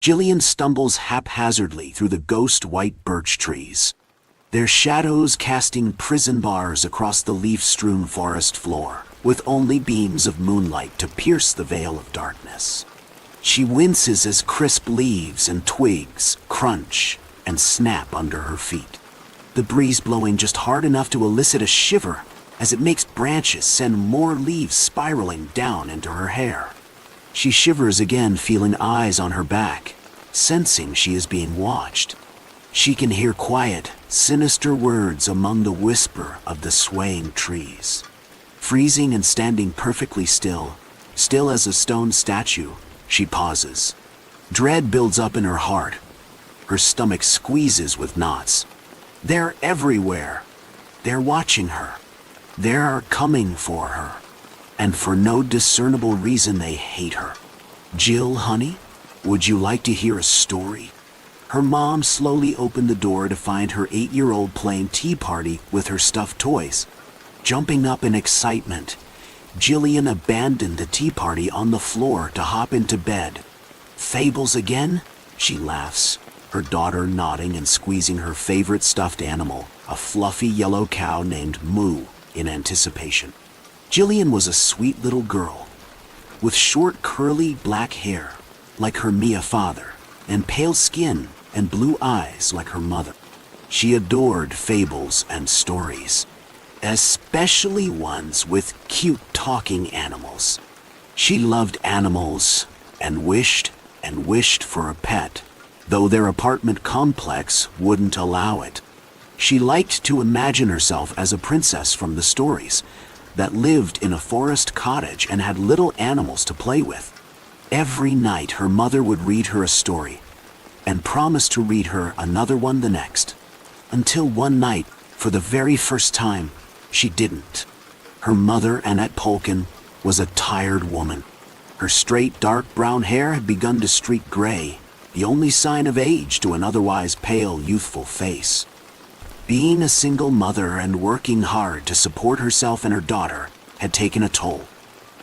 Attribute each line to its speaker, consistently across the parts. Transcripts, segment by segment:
Speaker 1: Jillian stumbles haphazardly through the ghost-white birch trees, their shadows casting prison bars across the leaf-strewn forest floor, with only beams of moonlight to pierce the veil of darkness. She winces as crisp leaves and twigs crunch and snap under her feet, the breeze blowing just hard enough to elicit a shiver as it makes branches send more leaves spiraling down into her hair. She shivers again, feeling eyes on her back, sensing she is being watched. She can hear quiet, sinister words among the whisper of the swaying trees. Freezing and standing perfectly still, still as a stone statue, she pauses. Dread builds up in her heart. Her stomach squeezes with knots. They're everywhere. They're watching her. They're coming for her. And for no discernible reason they hate her. "Jill, honey, would you like to hear a story?" Her mom slowly opened the door to find her 8-year-old playing tea party with her stuffed toys. Jumping up in excitement, Jillian abandoned the tea party on the floor to hop into bed. "Fables again?" she laughs, her daughter nodding and squeezing her favorite stuffed animal, a fluffy yellow cow named Moo, in anticipation. Jillian was a sweet little girl, with short curly black hair, like her Mia father, and pale skin and blue eyes like her mother. She adored fables and stories, especially ones with cute talking animals. She loved animals and wished for a pet, though their apartment complex wouldn't allow it. She liked to imagine herself as a princess from the stories that lived in a forest cottage and had little animals to play with. Every night her mother would read her a story and promise to read her another one the next, until one night, for the very first time, she didn't. Her mother, Annette Polkin, was a tired woman. Her straight dark brown hair had begun to streak gray, the only sign of age to an otherwise pale, youthful face. Being a single mother and working hard to support herself and her daughter had taken a toll.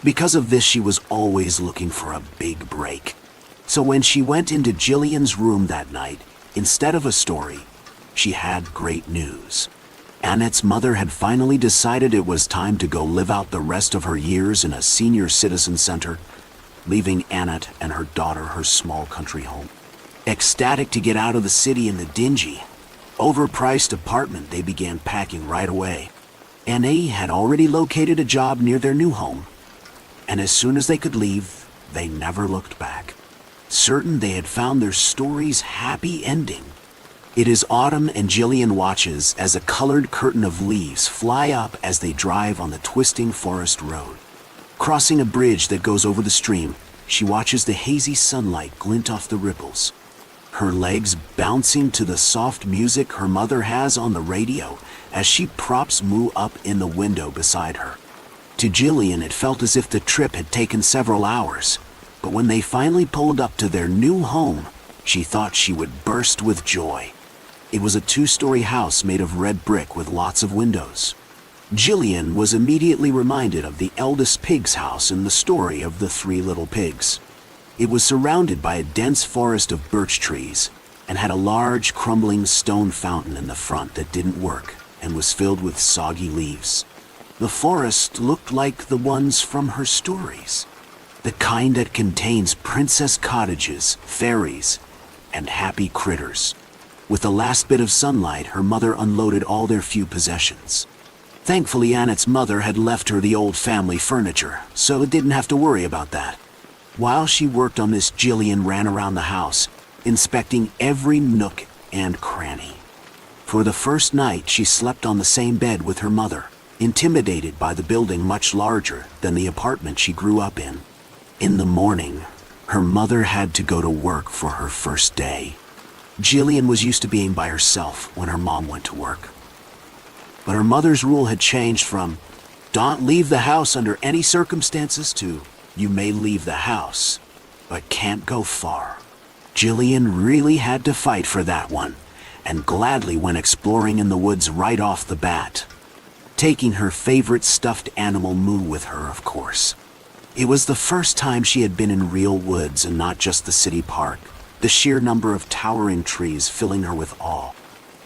Speaker 1: Because of this, she was always looking for a big break. So when she went into Jillian's room that night, instead of a story, she had great news. Annette's mother had finally decided it was time to go live out the rest of her years in a senior citizen center, leaving Annette and her daughter her small country home. Ecstatic to get out of the city and the dingy, overpriced apartment, they began packing right away. Annie had already located a job near their new home, and as soon as they could leave, they never looked back, certain they had found their story's happy ending. It is autumn, and Jillian watches as a colored curtain of leaves fly up as they drive on the twisting forest road. Crossing a bridge that goes over the stream, she watches the hazy sunlight glint off the ripples, her legs bouncing to the soft music her mother has on the radio as she props Moo up in the window beside her. To Jillian, it felt as if the trip had taken several hours, but when they finally pulled up to their new home, she thought she would burst with joy. It was a 2-story house made of red brick with lots of windows. Jillian was immediately reminded of the eldest pig's house in the story of the 3 little pigs. It was surrounded by a dense forest of birch trees and had a large, crumbling stone fountain in the front that didn't work and was filled with soggy leaves. The forest looked like the ones from her stories, the kind that contains princess cottages, fairies, and happy critters. With the last bit of sunlight, her mother unloaded all their few possessions. Thankfully, Annette's mother had left her the old family furniture, so it didn't have to worry about that. While she worked on this, Jillian ran around the house, inspecting every nook and cranny. For the first night, she slept on the same bed with her mother, intimidated by the building much larger than the apartment she grew up in. In the morning, her mother had to go to work for her first day. Jillian was used to being by herself when her mom went to work. But her mother's rule had changed from, "Don't leave the house under any circumstances," to, "You may leave the house, but can't go far." Jillian really had to fight for that one, and gladly went exploring in the woods right off the bat, taking her favorite stuffed animal Moo with her, of course. It was the first time she had been in real woods and not just the city park, the sheer number of towering trees filling her with awe.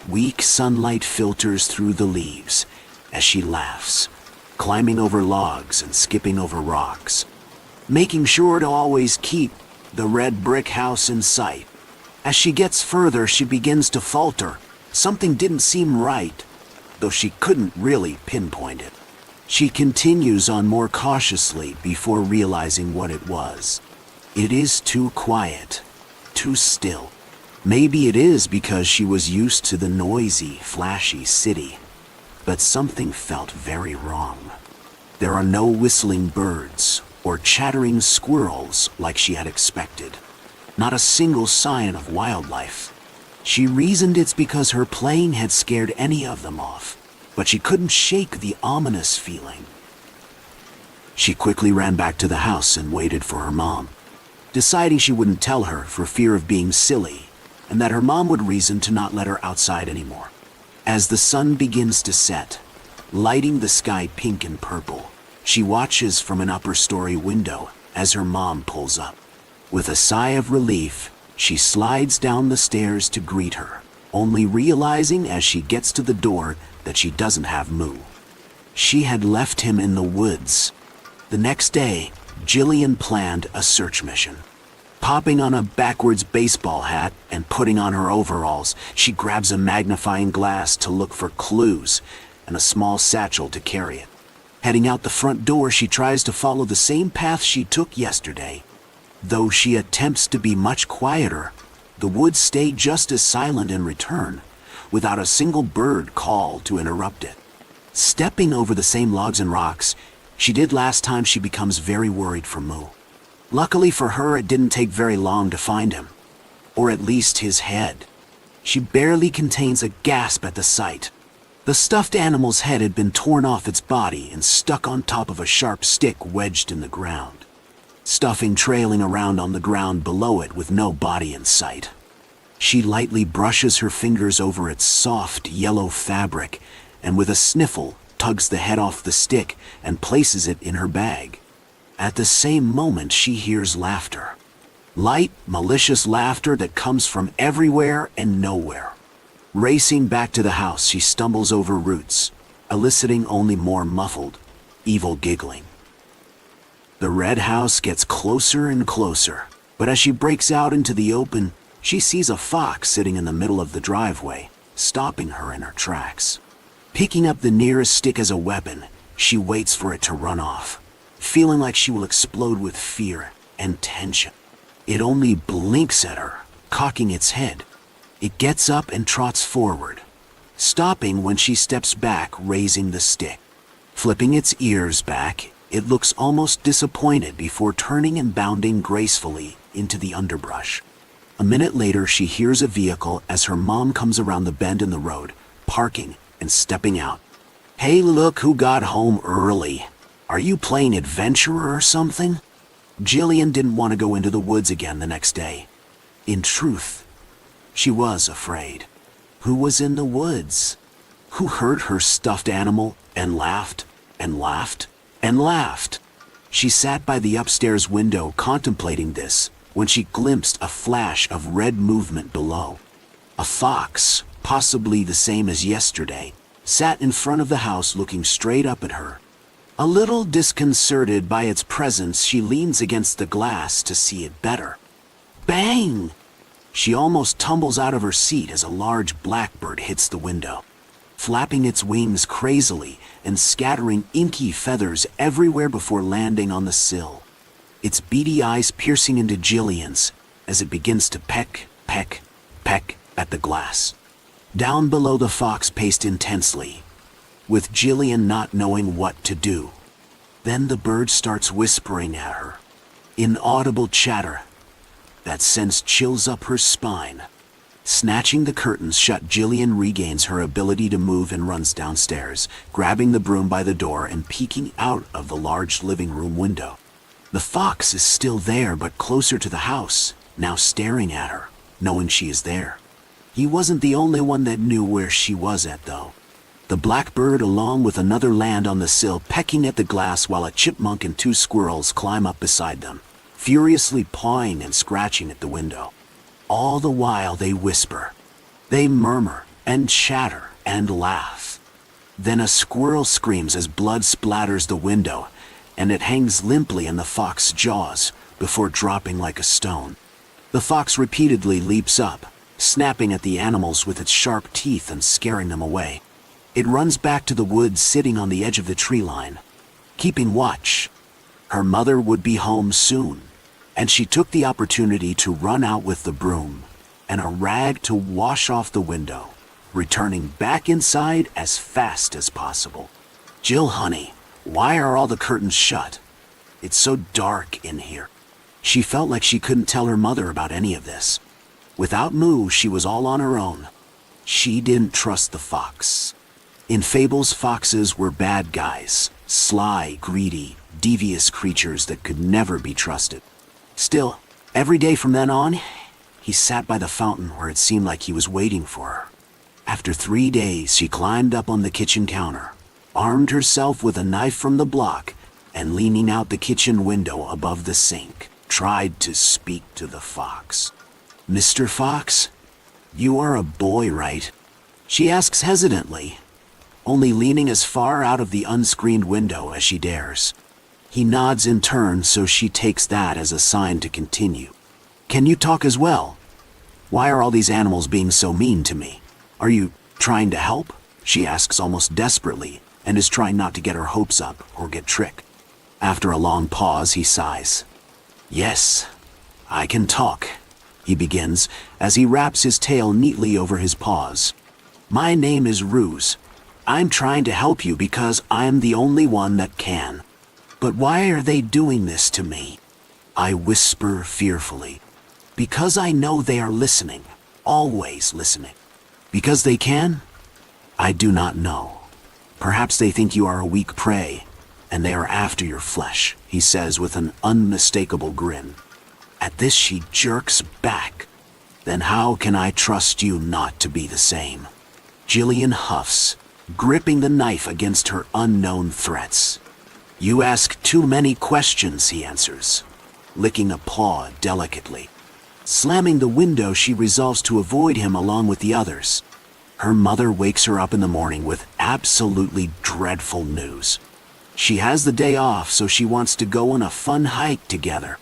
Speaker 1: Weak sunlight filters through the leaves as she laughs, climbing over logs and skipping over rocks, making sure to always keep the red brick house in sight. As she gets further, she begins to falter. Something didn't seem right, though she couldn't really pinpoint it. She continues on more cautiously before realizing what it was. It is too quiet, too still. Maybe it is because she was used to the noisy, flashy city. But something felt very wrong. There are no whistling birds or chattering squirrels like she had expected. Not a single sign of wildlife. She reasoned it's because her plane had scared any of them off, but she couldn't shake the ominous feeling. She quickly ran back to the house and waited for her mom, deciding she wouldn't tell her for fear of being silly, and that her mom would reason to not let her outside anymore. As the sun begins to set, lighting the sky pink and purple, she watches from an upper-story window as her mom pulls up. With a sigh of relief, she slides down the stairs to greet her, only realizing as she gets to the door that she doesn't have Moo. She had left him in the woods. The next day, Jillian planned a search mission. Popping on a backwards baseball hat and putting on her overalls, she grabs a magnifying glass to look for clues and a small satchel to carry it. Heading out the front door, she tries to follow the same path she took yesterday. Though she attempts to be much quieter, the woods stay just as silent in return, without a single bird call to interrupt it. Stepping over the same logs and rocks she did last time, she becomes very worried for Moo. Luckily for her, it didn't take very long to find him, or at least his head. She barely contains a gasp at the sight. The stuffed animal's head had been torn off its body and stuck on top of a sharp stick wedged in the ground, stuffing trailing around on the ground below it with no body in sight. She lightly brushes her fingers over its soft yellow fabric and with a sniffle tugs the head off the stick and places it in her bag. At the same moment, she hears laughter. Light, malicious laughter that comes from everywhere and nowhere. Racing back to the house, she stumbles over roots, eliciting only more muffled, evil giggling. The red house gets closer and closer, but as she breaks out into the open, she sees a fox sitting in the middle of the driveway, stopping her in her tracks. Picking up the nearest stick as a weapon, she waits for it to run off, feeling like she will explode with fear and tension. It only blinks at her, cocking its head. It gets up and trots forward, stopping when she steps back, raising the stick. Flipping its ears back, it looks almost disappointed before turning and bounding gracefully into the underbrush. A minute later, she hears a vehicle as her mom comes around the bend in the road, parking and stepping out. "Hey, look who got home early. Are you playing adventurer or something?" Jillian didn't want to go into the woods again the next day. In truth, she was afraid. Who was in the woods? Who hurt her stuffed animal and laughed and laughed and laughed? She sat by the upstairs window contemplating this when she glimpsed a flash of red movement below. A fox, possibly the same as yesterday, sat in front of the house looking straight up at her. A little disconcerted by its presence, she leans against the glass to see it better. Bang! She almost tumbles out of her seat as a large blackbird hits the window, flapping its wings crazily and scattering inky feathers everywhere before landing on the sill. Its beady eyes piercing into Jillian's as it begins to peck, peck, peck at the glass. Down below, the fox paced intensely, with Jillian not knowing what to do. Then the bird starts whispering at her, inaudible chatter that sends chills up her spine. Snatching the curtains shut, Jillian regains her ability to move and runs downstairs, grabbing the broom by the door and peeking out of the large living room window. The fox is still there, but closer to the house, now staring at her, knowing she is there. He wasn't the only one that knew where she was at, though. The blackbird, along with another, land on the sill, pecking at the glass while a chipmunk and 2 squirrels climb up beside them, furiously pawing and scratching at the window. All the while they whisper. They murmur and chatter and laugh. Then a squirrel screams as blood splatters the window, and it hangs limply in the fox's jaws before dropping like a stone. The fox repeatedly leaps up, snapping at the animals with its sharp teeth and scaring them away. It runs back to the woods, sitting on the edge of the tree line, keeping watch. Her mother would be home soon, and she took the opportunity to run out with the broom and a rag to wash off the window, returning back inside as fast as possible. "Jill, honey, why are all the curtains shut? It's so dark in here." She felt like she couldn't tell her mother about any of this. Without Moo, she was all on her own. She didn't trust the fox. In fables, foxes were bad guys, sly, greedy, devious creatures that could never be trusted. Still, every day from then on, he sat by the fountain where it seemed like he was waiting for her. After 3 days, she climbed up on the kitchen counter, armed herself with a knife from the block, and leaning out the kitchen window above the sink, tried to speak to the fox. "Mr. Fox, you are a boy, right?" she asks hesitantly, only leaning as far out of the unscreened window as she dares. He nods in turn, so she takes that as a sign to continue. "Can you talk as well? Why are all these animals being so mean to me? Are you trying to help?" she asks almost desperately, and is trying not to get her hopes up or get tricked. After a long pause, he sighs. "Yes, I can talk," he begins as he wraps his tail neatly over his paws. "My name is Ruse. I'm trying to help you because I'm the only one that can. But why are they doing this to me?" I whisper fearfully. "Because I know they are listening, always listening. Because they can? I do not know. Perhaps they think you are a weak prey, and they are after your flesh," he says with an unmistakable grin. At this, she jerks back. "Then how can I trust you not to be the same?" Jillian huffs, gripping the knife against her unknown threats. "You ask too many questions," he answers, licking a paw delicately. Slamming the window, she resolves to avoid him along with the others. Her mother wakes her up in the morning with absolutely dreadful news. She has the day off, so she wants to go on a fun hike together.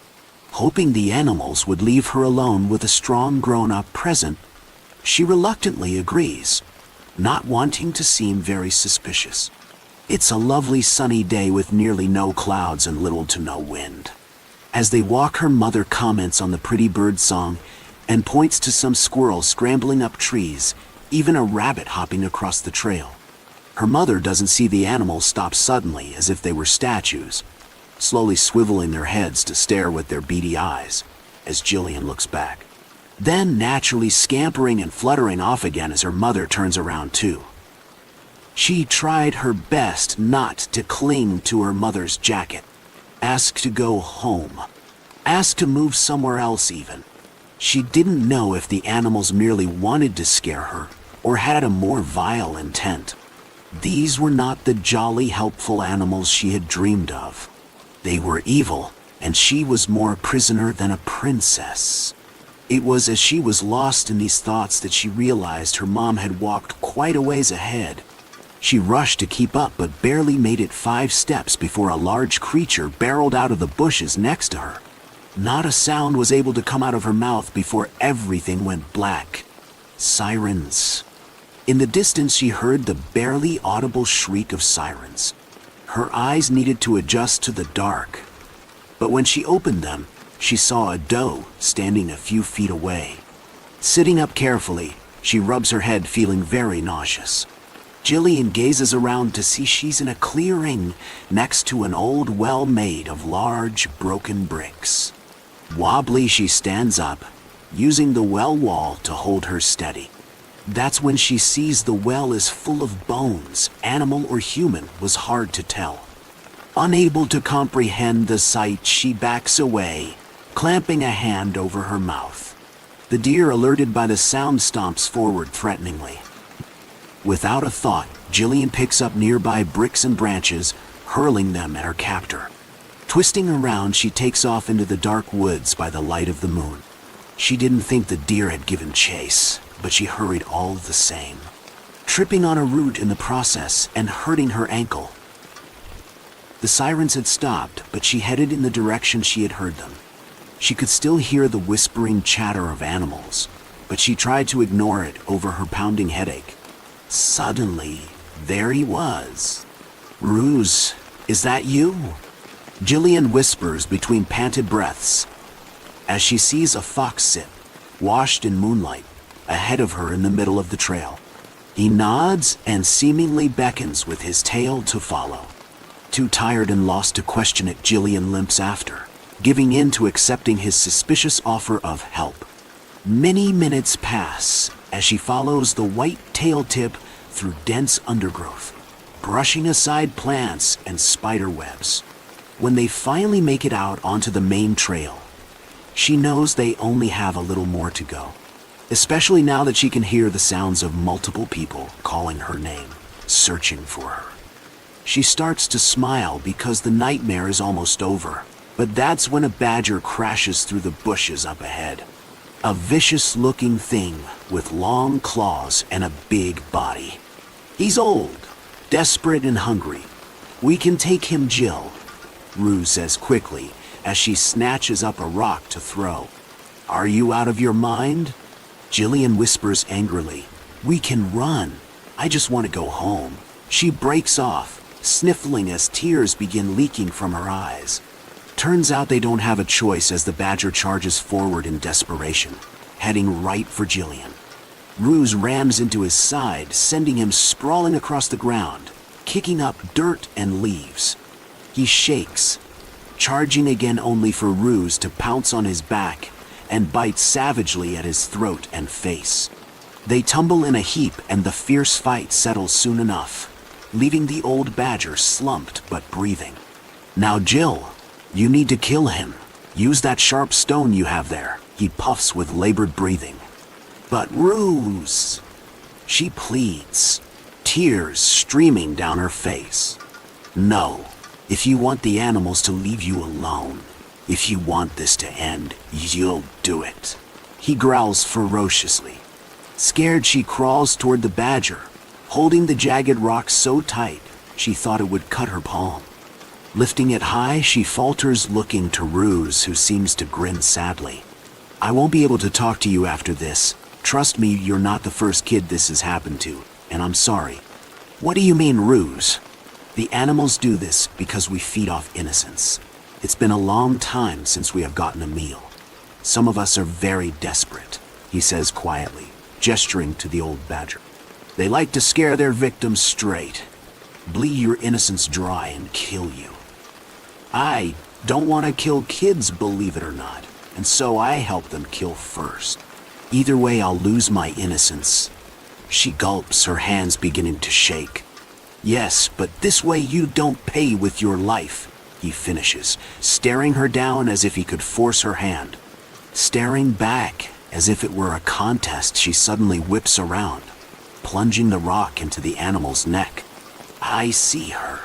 Speaker 1: Hoping the animals would leave her alone with a strong grown-up present, she reluctantly agrees, not wanting to seem very suspicious. It's a lovely sunny day with nearly no clouds and little to no wind. As they walk, her mother comments on the pretty bird song and points to some squirrels scrambling up trees, even a rabbit hopping across the trail. Her mother doesn't see the animals stop suddenly as if they were statues, slowly swiveling their heads to stare with their beady eyes as Jillian looks back. Then naturally scampering and fluttering off again as her mother turns around too. She tried her best not to cling to her mother's jacket, asked to go home, asked to move somewhere else even. She didn't know if the animals merely wanted to scare her or had a more vile intent. These were not the jolly, helpful animals she had dreamed of. They were evil, and she was more a prisoner than a princess. It was as she was lost in these thoughts that she realized her mom had walked quite a ways ahead. She rushed to keep up, but barely made it 5 steps before a large creature barreled out of the bushes next to her. Not a sound was able to come out of her mouth before everything went black. Sirens. In the distance, she heard the barely audible shriek of sirens. Her eyes needed to adjust to the dark, but when she opened them, she saw a doe standing a few feet away. Sitting up carefully, she rubs her head, feeling very nauseous. Jillian gazes around to see she's in a clearing next to an old well made of large, broken bricks. Wobbly, she stands up, using the well wall to hold her steady. That's when she sees the well is full of bones. Animal or human was hard to tell. Unable to comprehend the sight, she backs away, clamping a hand over her mouth. The deer, alerted by the sound, stomps forward threateningly. Without a thought, Jillian picks up nearby bricks and branches, hurling them at her captor. Twisting around, she takes off into the dark woods by the light of the moon. She didn't think the deer had given chase, but she hurried all the same, tripping on a root in the process and hurting her ankle. The sirens had stopped, but she headed in the direction she had heard them. She could still hear the whispering chatter of animals, but she tried to ignore it over her pounding headache. Suddenly, there he was. "Ruse, is that you?" Jillian whispers between panted breaths as she sees a fox sit, washed in moonlight, ahead of her in the middle of the trail. He nods and seemingly beckons with his tail to follow. Too tired and lost to question it, Jillian limps after, giving in to accepting his suspicious offer of help. Many minutes pass as she follows the white tail tip through dense undergrowth, brushing aside plants and spider webs. When they finally make it out onto the main trail, she knows they only have a little more to go, especially now that she can hear the sounds of multiple people calling her name, searching for her. She starts to smile because the nightmare is almost over, but that's when a badger crashes through the bushes up ahead. A vicious-looking thing with long claws and a big body. He's old, desperate and hungry. "We can take him, Jill," Rue says quickly as she snatches up a rock to throw. "Are you out of your mind?" Jillian whispers angrily. "We can run. I just want to go home." She breaks off, sniffling as tears begin leaking from her eyes. Turns out they don't have a choice as the badger charges forward in desperation, heading right for Jillian. Ruse rams into his side, sending him sprawling across the ground, kicking up dirt and leaves. He shakes, charging again only for Ruse to pounce on his back and bite savagely at his throat and face. They tumble in a heap and the fierce fight settles soon enough, leaving the old badger slumped but breathing. "Now, Jill, you need to kill him. Use that sharp stone you have there," he puffs with labored breathing. "But Ruse," she pleads, tears streaming down her face. "No, if you want the animals to leave you alone, if you want this to end, you'll do it," he growls ferociously. Scared, she crawls toward the badger, holding the jagged rock so tight she thought it would cut her palm. Lifting it high, she falters, looking to Ruse, who seems to grin sadly. "I won't be able to talk to you after this. Trust me, you're not the first kid this has happened to, and I'm sorry." "What do you mean, Ruse?" "The animals do this because we feed off innocence. It's been a long time since we have gotten a meal. Some of us are very desperate," he says quietly, gesturing to the old badger. "They like to scare their victims straight, bleed your innocence dry and kill you. I don't want to kill kids, believe it or not, and so I help them kill first. Either way, I'll lose my innocence." She gulps, her hands beginning to shake. "Yes, but this way you don't pay with your life," he finishes, staring her down as if he could force her hand. Staring back, as if it were a contest, she suddenly whips around, plunging the rock into the animal's neck. I see her.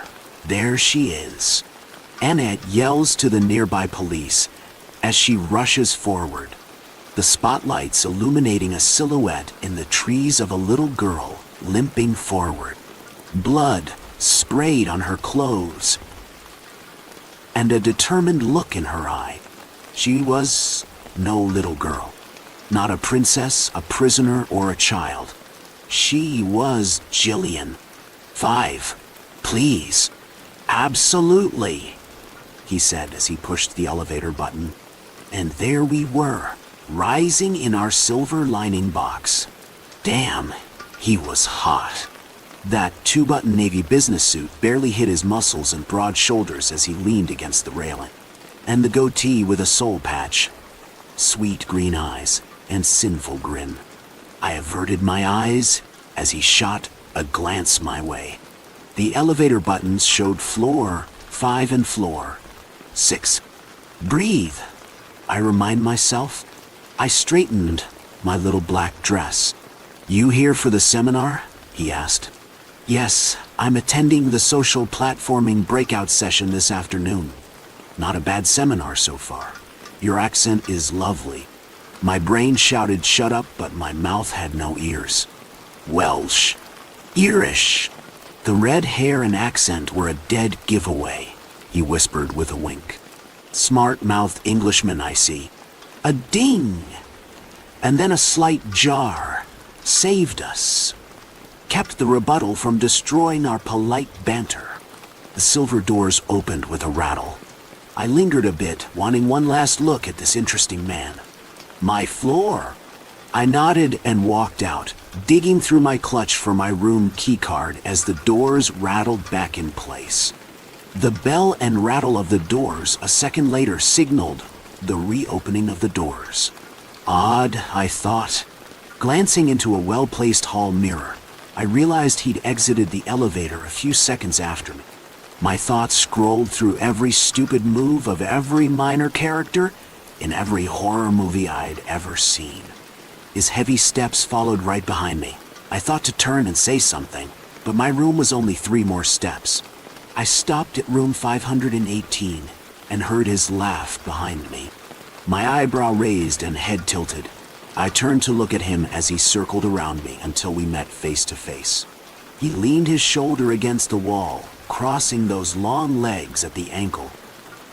Speaker 1: There she is. Annette yells to the nearby police as she rushes forward, the spotlights illuminating a silhouette in the trees of a little girl limping forward, blood sprayed on her clothes, and a determined look in her eye. She was no little girl, not a princess, a prisoner, or a child. She was Jillian. 5, please. Absolutely, he said as he pushed the elevator button. And there we were, rising in our silver lining box. Damn, he was hot. That 2-button navy business suit barely hid his muscles and broad shoulders as he leaned against the railing. And the goatee with a soul patch, sweet green eyes, and sinful grin. I averted my eyes as he shot a glance my way. The elevator buttons showed floor 5 and floor 6. Breathe, I remind myself. I straightened my little black dress. You here for the seminar? He asked. Yes, I'm attending the social platforming breakout session this afternoon. Not a bad seminar so far. Your accent is lovely. My brain shouted shut up, but my mouth had no ears. Welsh. Irish. The red hair and accent were a dead giveaway, he whispered with a wink. Smart-mouthed Englishman, I see. A ding! And then a slight jar. Saved us. Kept the rebuttal from destroying our polite banter. The silver doors opened with a rattle. I lingered a bit, wanting one last look at this interesting man. My floor. I nodded and walked out, digging through my clutch for my room keycard as the doors rattled back in place. The bell and rattle of the doors a second later signaled the reopening of the doors. Odd, I thought. Glancing into a well-placed hall mirror, I realized he'd exited the elevator a few seconds after me. My thoughts scrolled through every stupid move of every minor character in every horror movie I'd ever seen. His heavy steps followed right behind me. I thought to turn and say something, but my room was only 3 more steps. I stopped at room 518 and heard his laugh behind me. My eyebrow raised and head tilted. I turned to look at him as he circled around me until we met face to face. He leaned his shoulder against the wall, crossing those long legs at the ankle.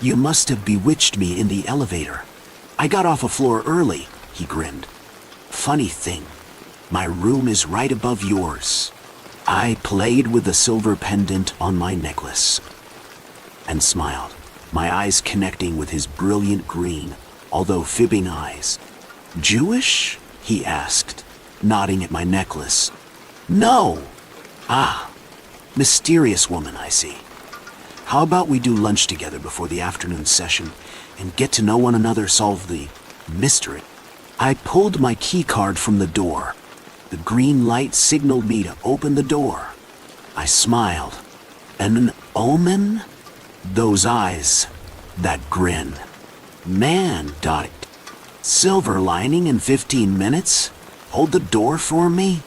Speaker 1: You must have bewitched me in the elevator. I got off a floor early, he grinned. Funny thing, my room is right above yours. I played with the silver pendant on my necklace and smiled, my eyes connecting with his brilliant green, although fibbing eyes. Jewish? He asked, nodding at my necklace. No. Ah, mysterious woman, I see. How about we do lunch together before the afternoon session and get to know one another, solve the mystery? I pulled my key card from the door. The green light signaled me to open the door. I smiled. An omen? Those eyes, that grin. Man, Dottie. Silver lining in 15 minutes? Hold the door for me?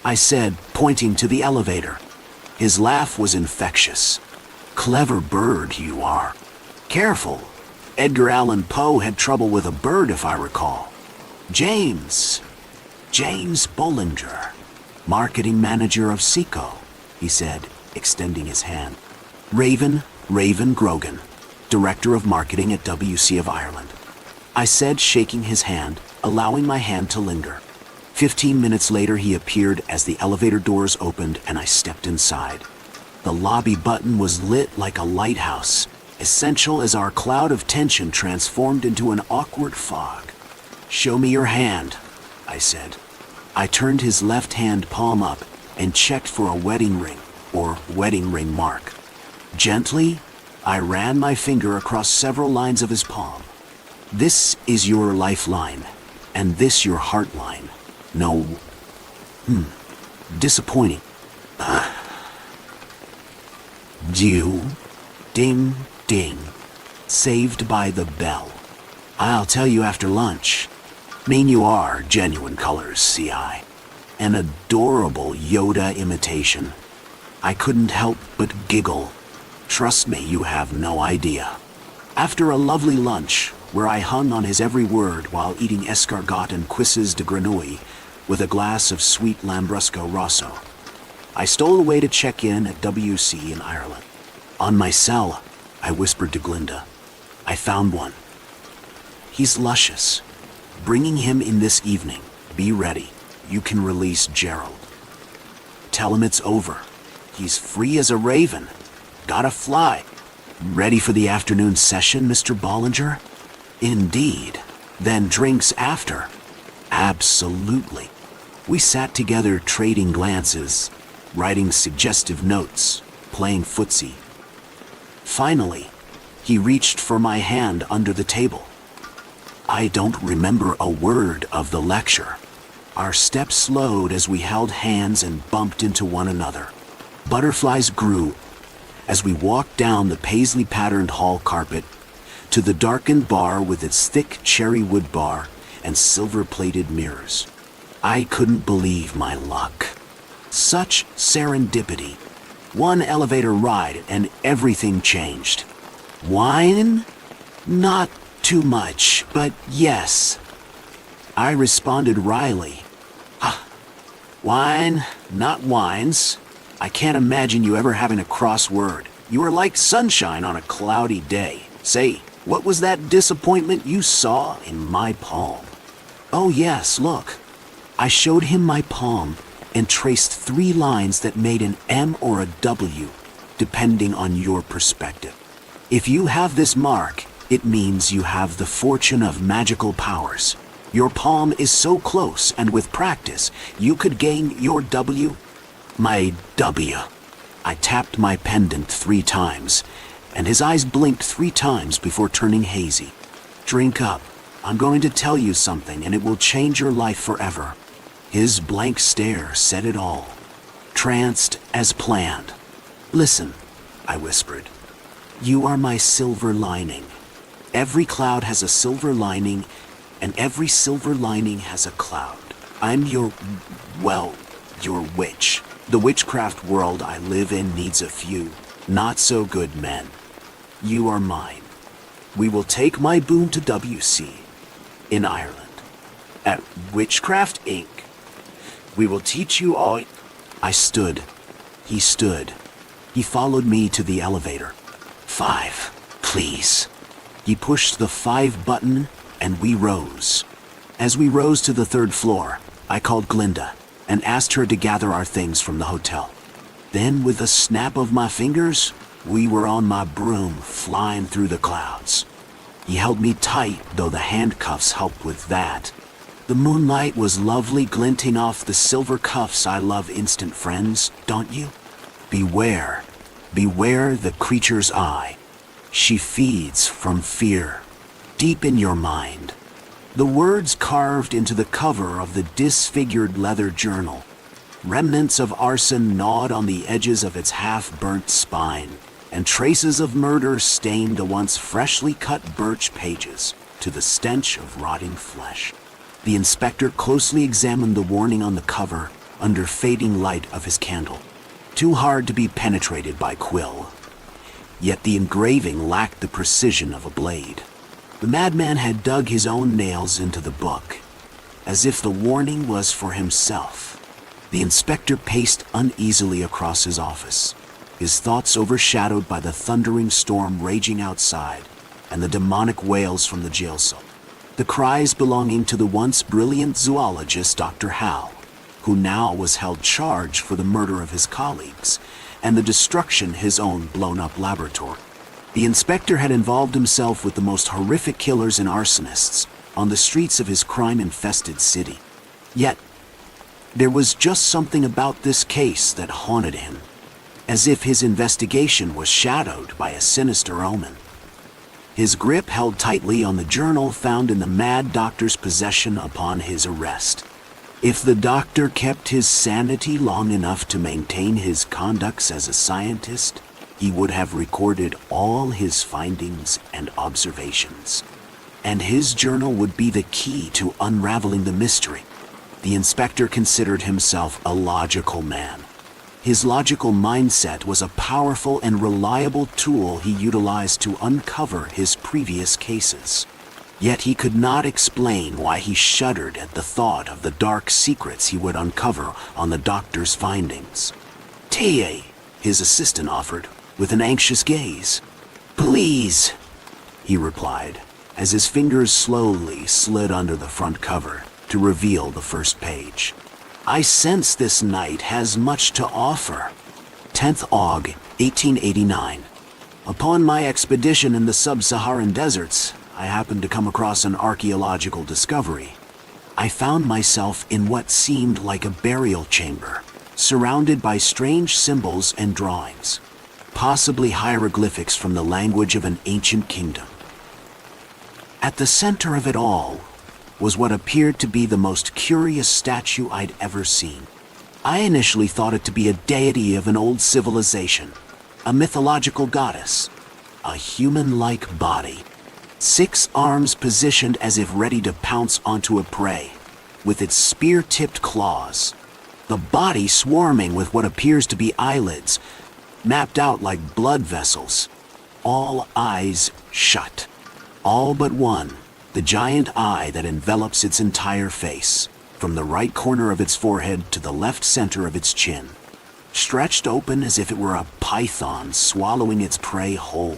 Speaker 1: I said, pointing to the elevator. His laugh was infectious. Clever bird you are. Careful. Edgar Allan Poe had trouble with a bird, if I recall. James Bollinger, marketing manager of Seco, he said, extending his hand. Raven Grogan, director of marketing at WC of Ireland. I said, shaking his hand, allowing my hand to linger. 15 minutes later, he appeared as the elevator doors opened and I stepped inside. The lobby button was lit like a lighthouse, essential as our cloud of tension transformed into an awkward fog. Show me your hand, I said. I turned his left hand palm up and checked for a wedding ring or wedding ring mark. Gently, I ran my finger across several lines of his palm. This is your lifeline, and this your heart line. No, disappointing. Due, ding, ding, saved by the bell. I'll tell you after lunch. Mean you are genuine colors, CI. An adorable Yoda imitation. I couldn't help but giggle. Trust me, you have no idea. After a lovely lunch, where I hung on his every word while eating escargot and cuisses de grenouille with a glass of sweet Lambrusco Rosso, I stole away to check in at WC in Ireland. On my cell, I whispered to Glinda. I found one. He's luscious. Bringing him in this evening. Be ready. You can release Gerald. Tell him it's over. He's free as a raven. Gotta fly. Ready for the afternoon session, Mr. Bollinger? Indeed. Then drinks after. Absolutely. We sat together trading glances, writing suggestive notes, playing footsie. Finally, he reached for my hand under the table. I don't remember a word of the lecture. Our steps slowed as we held hands and bumped into one another. Butterflies grew as we walked down the paisley-patterned hall carpet to the darkened bar with its thick cherry wood bar and silver-plated mirrors. I couldn't believe my luck. Such serendipity. One elevator ride and everything changed. Wine? Not too much, but yes. I responded wryly. Wine, not wines. I can't imagine you ever having a cross word. You are like sunshine on a cloudy day. Say, what was that disappointment you saw in my palm? Oh yes, look. I showed him my palm and traced 3 lines that made an M or a W, depending on your perspective. If you have this mark, it means you have the fortune of magical powers. Your palm is so close, and with practice, you could gain your W. My W. I tapped my pendant 3 times, and his eyes blinked 3 times before turning hazy. Drink up. I'm going to tell you something, and it will change your life forever. His blank stare said it all. Tranced as planned. Listen, I whispered. You are my silver lining. Every cloud has a silver lining, and every silver lining has a cloud. I'm your witch. The witchcraft world I live in needs a few not-so-good men. You are mine. We will take my boon to WC in Ireland. At Witchcraft Inc. We will teach you all. I stood. He stood. He followed me to the elevator. 5, please. He pushed the 5 button, and we rose. As we rose to the 3rd floor, I called Glinda and asked her to gather our things from the hotel. Then, with a snap of my fingers, we were on my broom flying through the clouds. He held me tight, though the handcuffs helped with that. The moonlight was lovely, glinting off the silver cuffs. I love instant friends, don't you? Beware. Beware the creature's eye. She feeds from fear. Deep in your mind. The words carved into the cover of the disfigured leather journal. Remnants of arson gnawed on the edges of its half-burnt spine, and traces of murder stained the once freshly cut birch pages to the stench of rotting flesh. The inspector closely examined the warning on the cover under fading light of his candle. Too hard to be penetrated by quill. Yet the engraving lacked the precision of a blade. The madman had dug his own nails into the book, as if the warning was for himself. The inspector paced uneasily across his office, his thoughts overshadowed by the thundering storm raging outside and the demonic wails from the jail cell. The cries belonging to the once brilliant zoologist Dr. Howe, who now was held charged for the murder of his colleagues and the destruction of his own blown-up laboratory. The inspector had involved himself with the most horrific killers and arsonists on the streets of his crime-infested city. Yet, there was just something about this case that haunted him, as if his investigation was shadowed by a sinister omen. His grip held tightly on the journal found in the mad doctor's possession upon his arrest. If the doctor kept his sanity long enough to maintain his conducts as a scientist, he would have recorded all his findings and observations. And his journal would be the key to unraveling the mystery. The inspector considered himself a logical man. His logical mindset was a powerful and reliable tool he utilized to uncover his previous cases. Yet he could not explain why he shuddered at the thought of the dark secrets he would uncover on the doctor's findings. "Tea," his assistant offered, with an anxious gaze. "Please," he replied, as his fingers slowly slid under the front cover to reveal the first page. "I sense this night has much to offer." 10th Aug, 1889. Upon my expedition in the sub-Saharan deserts, I happened to come across an archaeological discovery. I found myself in what seemed like a burial chamber, surrounded by strange symbols and drawings, possibly hieroglyphics from the language of an ancient kingdom. At the center of it all was what appeared to be the most curious statue I'd ever seen. I initially thought it to be a deity of an old civilization, a mythological goddess, a human-like body, 6 arms positioned as if ready to pounce onto a prey, with its spear-tipped claws, the body swarming with what appears to be eyelids, mapped out like blood vessels, all eyes shut, all but one, the giant eye that envelops its entire face, from the right corner of its forehead to the left center of its chin, stretched open as if it were a python swallowing its prey whole.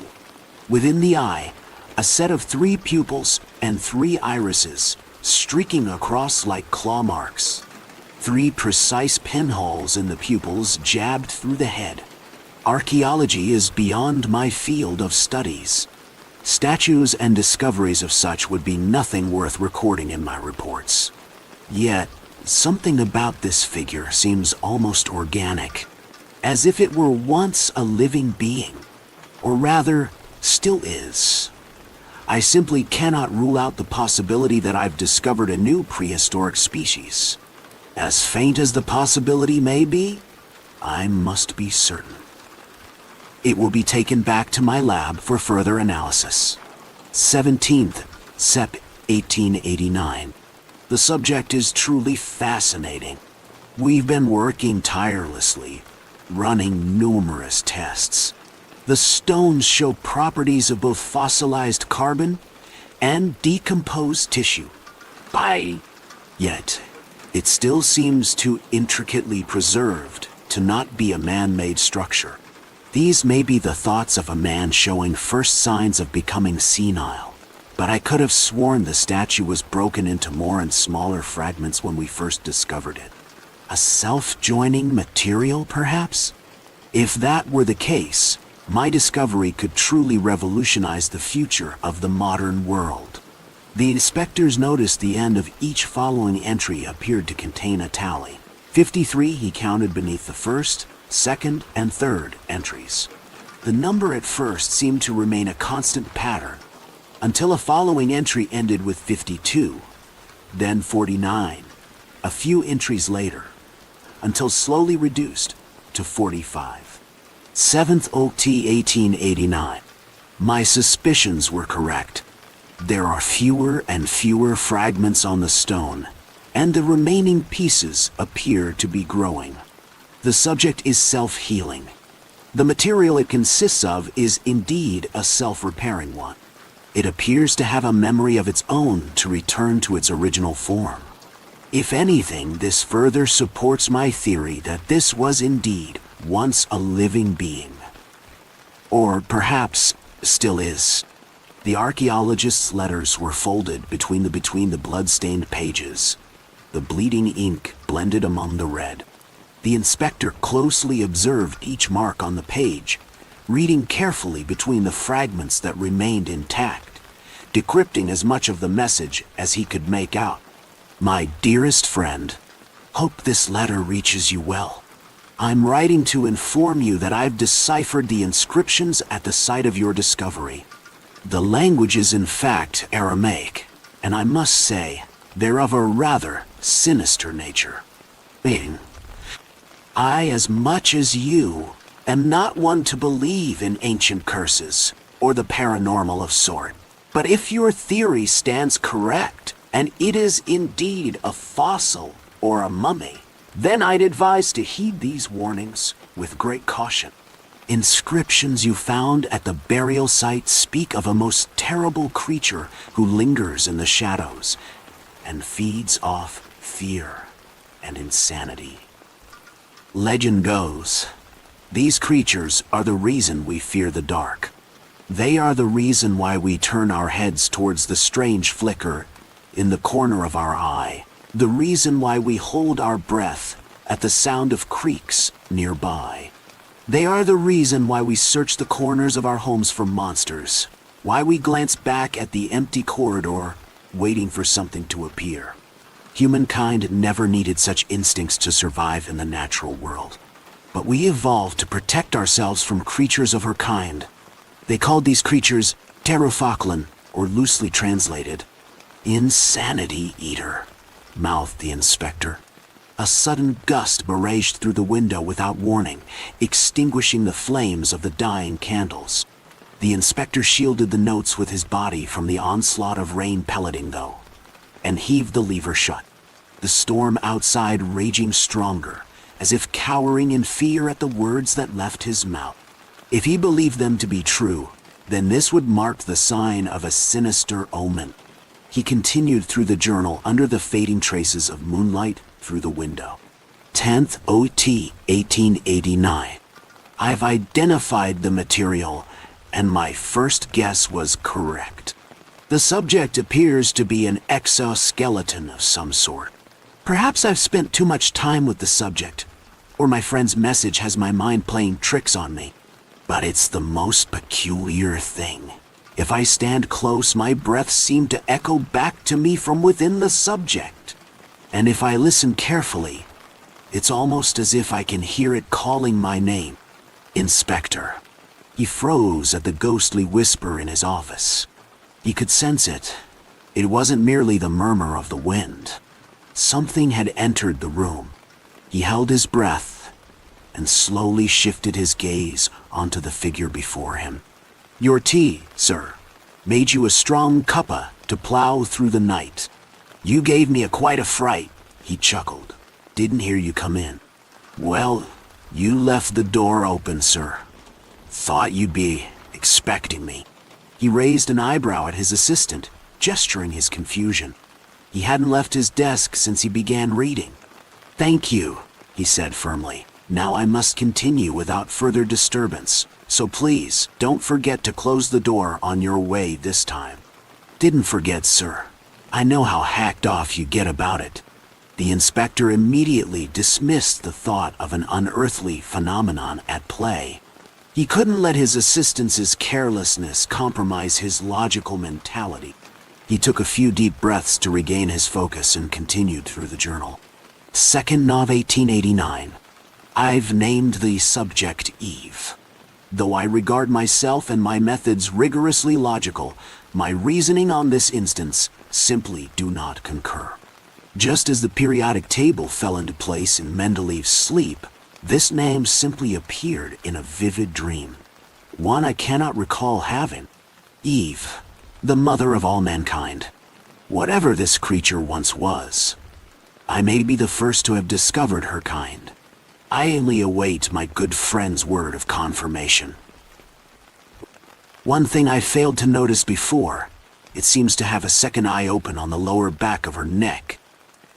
Speaker 1: Within the eye, a set of 3 pupils and 3 irises, streaking across like claw marks. 3 precise pinholes in the pupils jabbed through the head. Archaeology is beyond my field of studies. Statues and discoveries of such would be nothing worth recording in my reports. Yet, something about this figure seems almost organic, as if it were once a living being, or rather, still is. I simply cannot rule out the possibility that I've discovered a new prehistoric species. As faint as the possibility may be, I must be certain. It will be taken back to my lab for further analysis. 17th Sep 1889. The subject is truly fascinating. We've been working tirelessly, running numerous tests. The stones show properties of both fossilized carbon and decomposed tissue. Yet, it still seems too intricately preserved to not be a man-made structure. These may be the thoughts of a man showing first signs of becoming senile, but I could have sworn the statue was broken into more and smaller fragments when we first discovered it. A self-joining material, perhaps? If that were the case, my discovery could truly revolutionize the future of the modern world. The inspectors noticed the end of each following entry appeared to contain a tally. 53 he counted beneath the first, second, and third entries. The number at first seemed to remain a constant pattern, until a following entry ended with 52, then 49, a few entries later, until slowly reduced to 45. 7th OT 1889. My suspicions were correct. There are fewer and fewer fragments on the stone, and the remaining pieces appear to be growing. The subject is self-healing. The material it consists of is indeed a self-repairing one. It appears to have a memory of its own to return to its original form. If anything, this further supports my theory that this was indeed once a living being. Or perhaps still is. The archaeologist's letters were folded between the blood-stained pages, the bleeding ink blended among the red. The inspector closely observed each mark on the page, reading carefully between the fragments that remained intact, decrypting as much of the message as he could make out. My dearest friend, hope this letter reaches you well. I'm writing to inform you that I've deciphered the inscriptions at the site of your discovery. The language is in fact Aramaic, and I must say, they're of a rather sinister nature. I, as much as you, am not one to believe in ancient curses or the paranormal of sort. But if your theory stands correct, and it is indeed a fossil or a mummy, then I'd advise to heed these warnings with great caution. Inscriptions you found at the burial site speak of a most terrible creature who lingers in the shadows and feeds off fear and insanity. Legend goes, these creatures are the reason we fear the dark. They are the reason why we turn our heads towards the strange flicker in the corner of our eye, the reason why we hold our breath at the sound of creaks nearby. They are the reason why we search the corners of our homes for monsters, why we glance back at the empty corridor, waiting for something to appear. Humankind never needed such instincts to survive in the natural world. But we evolved to protect ourselves from creatures of her kind. They called these creatures Pterophoclin, or loosely translated, insanity eater, mouthed the inspector. A sudden gust barraged through the window without warning, extinguishing the flames of the dying candles. The inspector shielded the notes with his body from the onslaught of rain pelleting, though, and heaved the lever shut. The storm outside raging stronger, as if cowering in fear at the words that left his mouth. If he believed them to be true, then this would mark the sign of a sinister omen. He continued through the journal under the fading traces of moonlight through the window. 10th OT 1889. I've identified the material, and my first guess was correct. The subject appears to be an exoskeleton of some sort. Perhaps I've spent too much time with the subject, or my friend's message has my mind playing tricks on me. But it's the most peculiar thing. If I stand close, my breath seems to echo back to me from within the subject. And if I listen carefully, it's almost as if I can hear it calling my name. Inspector. He froze at the ghostly whisper in his office. He could sense it. It wasn't merely the murmur of the wind. Something had entered the room. He held his breath and slowly shifted his gaze onto the figure before him. Your tea, sir, made you a strong cuppa to plow through the night. You gave me quite a fright, he chuckled. Didn't hear you come in. Well, you left the door open, sir. Thought you'd be expecting me. He raised an eyebrow at his assistant, gesturing his confusion. He hadn't left his desk since he began reading. Thank you, he said firmly. Now I must continue without further disturbance, so please don't forget to close the door on your way this time. Didn't forget, sir. I know how hacked off you get about it. The inspector immediately dismissed the thought of an unearthly phenomenon at play. He couldn't let his assistant's carelessness compromise his logical mentality. He took a few deep breaths to regain his focus and continued through the journal. 2nd Nov 1889. I've named the subject Eve. Though I regard myself and my methods rigorously logical, my reasoning on this instance simply do not concur. Just as the periodic table fell into place in Mendeleev's sleep, this name simply appeared in a vivid dream. One I cannot recall having. Eve, the mother of all mankind. Whatever this creature once was, I may be the first to have discovered her kind. I only await my good friend's word of confirmation. One thing I failed to notice before, it seems to have a second eye open on the lower back of her neck.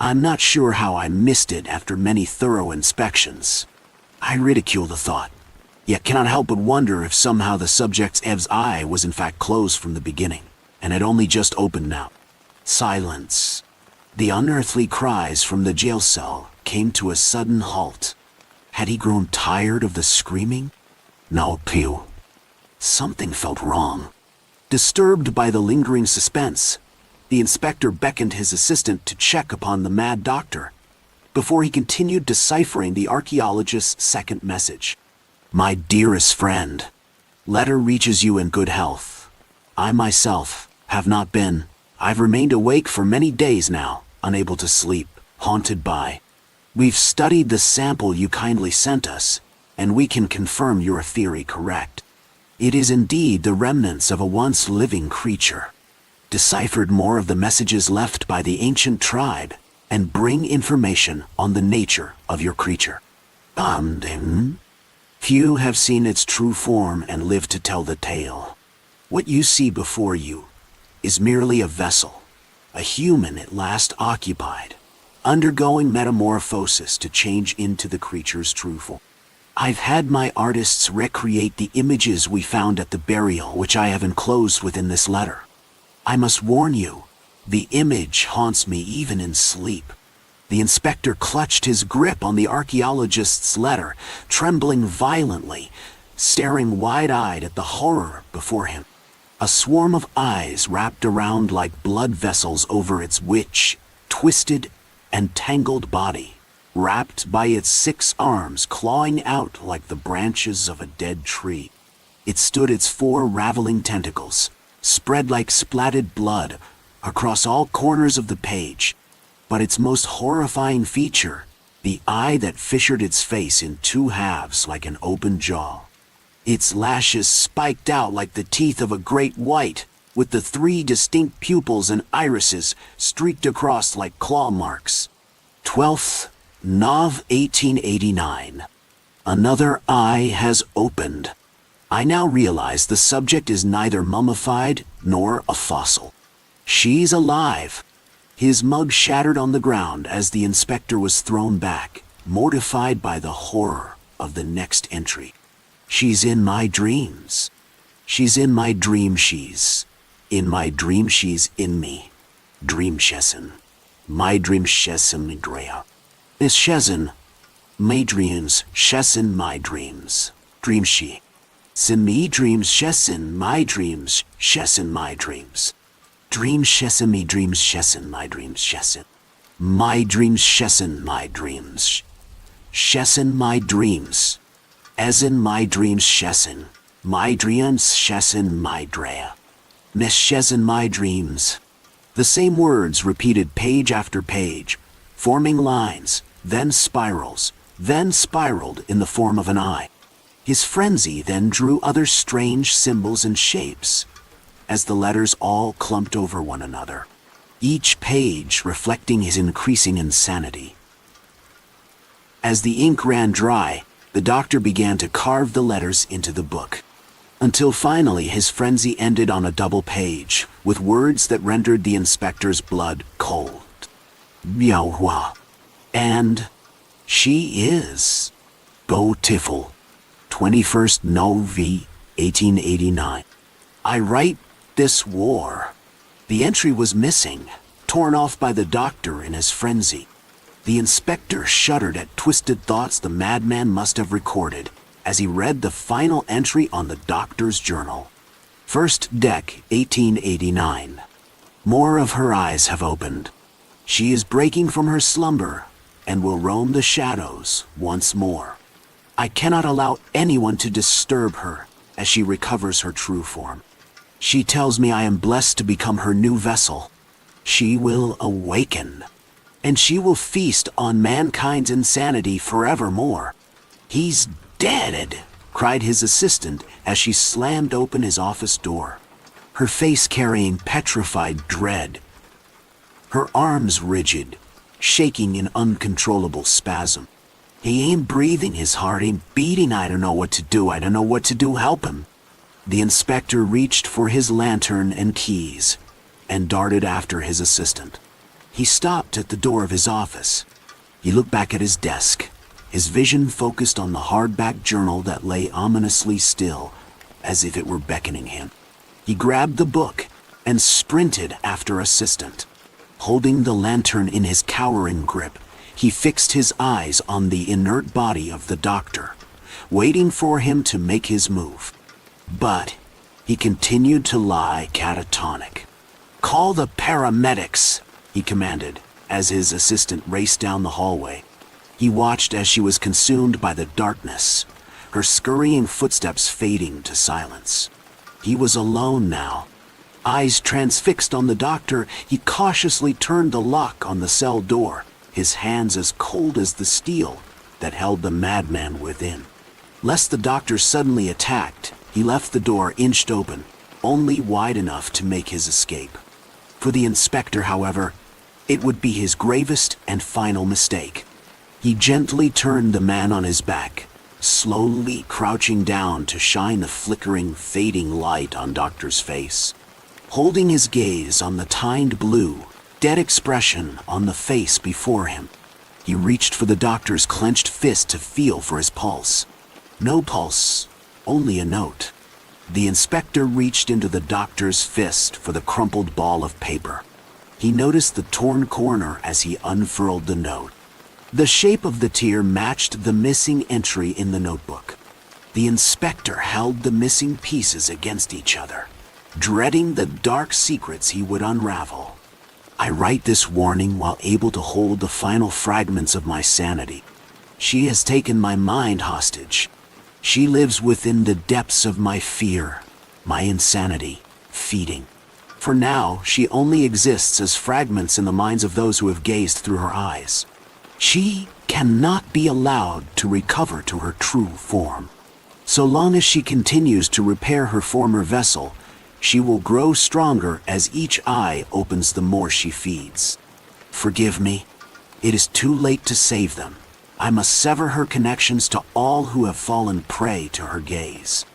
Speaker 1: I'm not sure how I missed it after many thorough inspections. I ridicule the thought, yet cannot help but wonder if somehow the subject's Ev's eye was in fact closed from the beginning, and had only just opened now. Silence. The unearthly cries from the jail cell came to a sudden halt. Had he grown tired of the screaming? No, Pew. Something felt wrong. Disturbed by the lingering suspense, the inspector beckoned his assistant to check upon the mad doctor, before he continued deciphering the archaeologist's second message. My dearest friend, letter reaches you in good health. I myself have not been. I've remained awake for many days now, unable to sleep, haunted by. We've studied the sample you kindly sent us, and we can confirm your theory correct. It is indeed the remnants of a once living creature. Deciphered more of the messages left by the ancient tribe, and bring information on the nature of your creature. Few have seen its true form and lived to tell the tale. What you see before you is merely a vessel, a human at last occupied, undergoing metamorphosis to change into the creature's true form. I've had my artists recreate the images we found at the burial, which I have enclosed within this letter. I must warn you, the image haunts me even in sleep. The inspector clutched his grip on the archaeologist's letter, trembling violently, staring wide-eyed at the horror before him. A swarm of eyes wrapped around like blood vessels over its twisted and tangled body, wrapped by its 6 arms clawing out like the branches of a dead tree. It stood its 4 raveling tentacles, spread like splatted blood, across all corners of the page. But its most horrifying feature, the eye that fissured its face in 2 halves like an open jaw. Its lashes spiked out like the teeth of a great white, with the 3 distinct pupils and irises streaked across like claw marks. 12th Nov 1889. Another eye has opened. I now realize the subject is neither mummified nor a fossil. She's alive. His mug shattered on the ground as the inspector was thrown back, mortified by the horror of the next entry. She's in my dreams. She's in my dream. She's in my dream. She's in me. Dream Shessen. My dream Shessen Drea. Is Shessen. My dreams. Shessen my dreams. Dream she. Sin me dreams. Shessen my dreams. Shessen my dreams. Dream Shessen me dreams. Shessen my dreams. Shessen. My dreams. Shessen my dreams. Shessen my dreams. As in my dreams. Shessen. My dreams. Shessen my drea. Miss Shessen my dreams. The same words repeated page after page, forming lines, then spirals, then spiraled in the form of an eye. His frenzy then drew other strange symbols and shapes, as the letters all clumped over one another, each page reflecting his increasing insanity. As the ink ran dry, the doctor began to carve the letters into the book, until finally his frenzy ended on a double page, with words that rendered the inspector's blood cold. Miaohua. And she is beautiful. 21st Novi, 1889. I write this war. The entry was missing, torn off by the doctor in his frenzy. The inspector shuddered at twisted thoughts the madman must have recorded as he read the final entry on the doctor's journal. First deck, 1889. More of her eyes have opened. She is breaking from her slumber and will roam the shadows once more. I cannot allow anyone to disturb her as she recovers her true form. She tells me I am blessed to become her new vessel. She will awaken, and she will feast on mankind's insanity forevermore. He's dead, cried his assistant as she slammed open his office door, her face carrying petrified dread, her arms rigid, shaking in uncontrollable spasm. He ain't breathing, his heart ain't beating. I don't know what to do. Help him. The inspector reached for his lantern and keys and darted after his assistant. He stopped at the door of his office. He looked back at his desk, his vision focused on the hardback journal that lay ominously still, as if it were beckoning him. He grabbed the book and sprinted after assistant. Holding the lantern in his cowering grip, he fixed his eyes on the inert body of the doctor, waiting for him to make his move. But he continued to lie catatonic. "Call the paramedics," he commanded, as his assistant raced down the hallway. He watched as she was consumed by the darkness, her scurrying footsteps fading to silence. He was alone now. Eyes transfixed on the doctor, he cautiously turned the lock on the cell door, his hands as cold as the steel that held the madman within. Lest the doctor suddenly attacked, he left the door inched open, only wide enough to make his escape. For the inspector, however, it would be his gravest and final mistake. He gently turned the man on his back, slowly crouching down to shine the flickering, fading light on Doctor's face. Holding his gaze on the tined blue, dead expression on the face before him, he reached for the doctor's clenched fist to feel for his pulse. No pulse, only a note. The inspector reached into the doctor's fist for the crumpled ball of paper. He noticed the torn corner as he unfurled the note. The shape of the tear matched the missing entry in the notebook. The inspector held the missing pieces against each other, dreading the dark secrets he would unravel. I write this warning while able to hold the final fragments of my sanity. She has taken my mind hostage. She lives within the depths of my fear, my insanity, feeding. For now, she only exists as fragments in the minds of those who have gazed through her eyes. She cannot be allowed to recover to her true form. So long as she continues to repair her former vessel, she will grow stronger as each eye opens the more she feeds. Forgive me. It is too late to save them. I must sever her connections to all who have fallen prey to her gaze.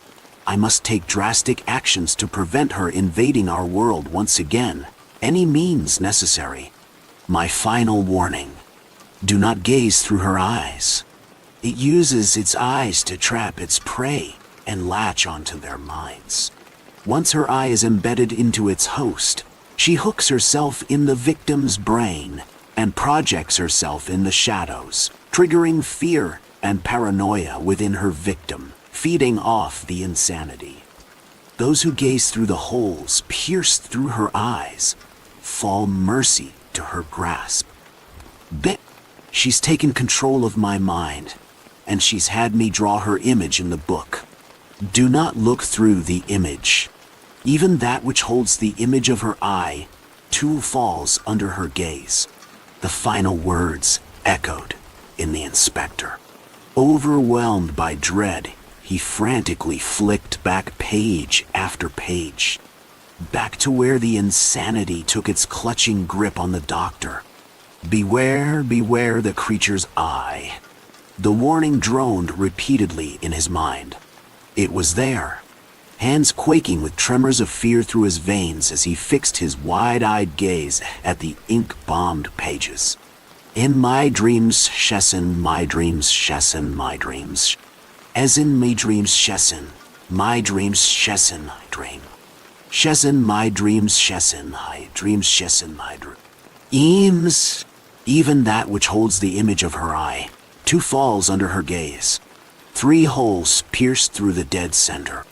Speaker 1: I must take drastic actions to prevent her invading our world once again, Any means necessary. My final warning. Do not gaze through her eyes. It uses its eyes to trap its prey and latch onto their minds. Once her eye is embedded into its host, she hooks herself in the victim's brain and projects herself in the shadows, triggering fear and paranoia within her victim, feeding off the insanity. Those who gaze through the holes pierced through her eyes fall mercy to her grasp. She's taken control of my mind, and she's had me draw her image in the book. Do not look through the image. Even that which holds the image of her eye, too falls under her gaze. The final words echoed in the inspector. Overwhelmed by dread, he frantically flicked back page after page, back to where the insanity took its clutching grip on the doctor. Beware, beware the creature's eye. The warning droned repeatedly in his mind. It was there, hands quaking with tremors of fear through his veins as he fixed his wide-eyed gaze at the ink-bombed pages. In my dreams, Shessen, my dreams, Shessen, my dreams. As in my dreams, Shessen, my dreams, Shessen, I dream. Shessen, my dreams, Shessen, I dreams, Shessen, my dreams. Eames, even that which holds the image of her eye, too falls under her gaze. 3 holes pierced through the dead center.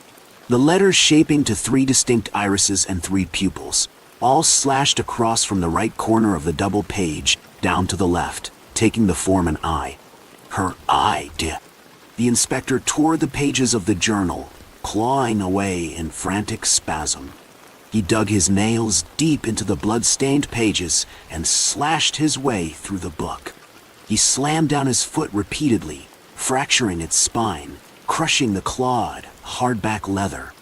Speaker 1: The letters shaping to 3 distinct irises and 3 pupils, all slashed across from the right corner of the double page down to the left, taking the form an eye. Her eye did. The inspector tore the pages of the journal, clawing away in frantic spasm. He dug his nails deep into the blood-stained pages and slashed his way through the book. He slammed down his foot repeatedly, fracturing its spine, crushing the clawed, hardback leather.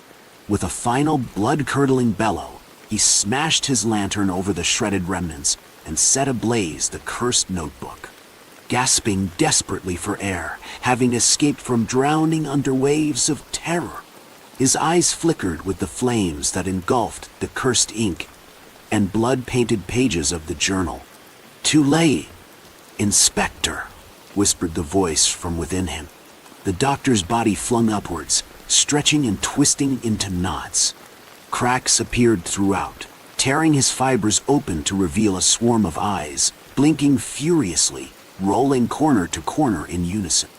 Speaker 1: With a final blood-curdling bellow, he smashed his lantern over the shredded remnants and set ablaze the cursed notebook. Gasping desperately for air, having escaped from drowning under waves of terror, his eyes flickered with the flames that engulfed the cursed ink and blood-painted pages of the journal. Too late. Inspector, whispered the voice from within him. The doctor's body flung upwards, stretching and twisting into knots. Cracks appeared throughout, tearing his fibers open to reveal a swarm of eyes, blinking furiously, rolling corner to corner in unison.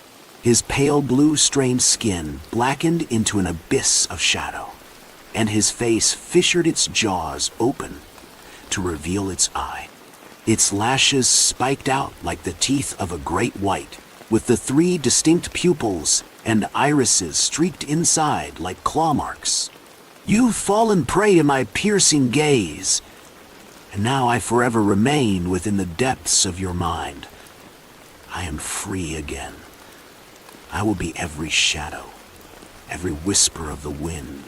Speaker 1: His pale blue-strained skin blackened into an abyss of shadow, and his face fissured its jaws open to reveal its eye. Its lashes spiked out like the teeth of a great white, with the 3 distinct pupils and irises streaked inside like claw marks. You've fallen prey to my piercing gaze, and now I forever remain within the depths of your mind. I am free again. I will be every shadow, every whisper of the wind,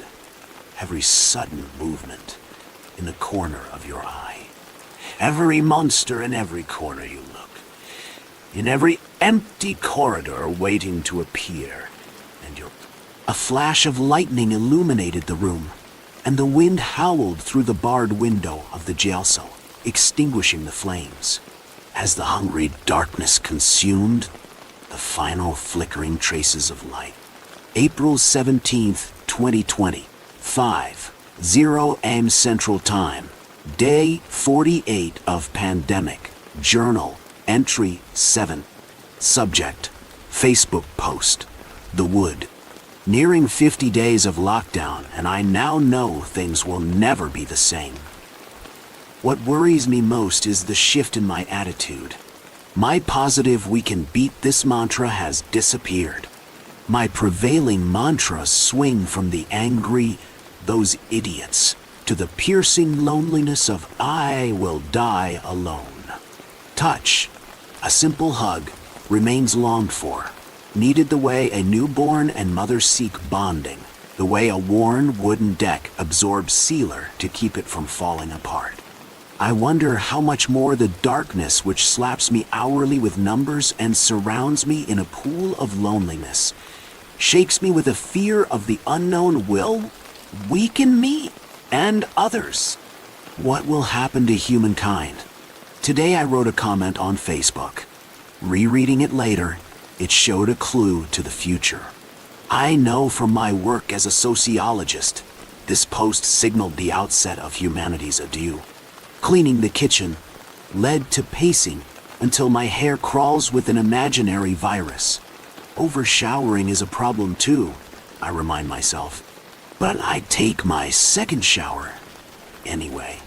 Speaker 1: every sudden movement in the corner of your eye, every monster in every corner you look, in every empty corridor waiting to appear, and A flash of lightning illuminated the room, and the wind howled through the barred window of the jail cell, extinguishing the flames. As the hungry darkness consumed the final flickering traces of light. April 17th, 2020, 5:0 AM Central Time, Day 48 of Pandemic, Journal, Entry 7. Subject, Facebook post, The Wood. Nearing 50 days of lockdown, and I now know things will never be the same. What worries me most is the shift in my attitude. My positive we can beat this mantra has disappeared. My prevailing mantras swing from the angry, those idiots, to the piercing loneliness of I will die alone. Touch, a simple hug, remains longed for, needed the way a newborn and mother seek bonding, the way a worn wooden deck absorbs sealer to keep it from falling apart. I wonder how much more the darkness which slaps me hourly with numbers and surrounds me in a pool of loneliness, shakes me with a fear of the unknown will weaken me and others. What will happen to humankind? Today I wrote a comment on Facebook. Rereading it later, it showed a clue to the future. I know from my work as a sociologist, this post signaled the outset of humanity's adieu. Cleaning the kitchen led to pacing until my hair crawls with an imaginary virus. Overshowering is a problem too, I remind myself. But I take my second shower anyway.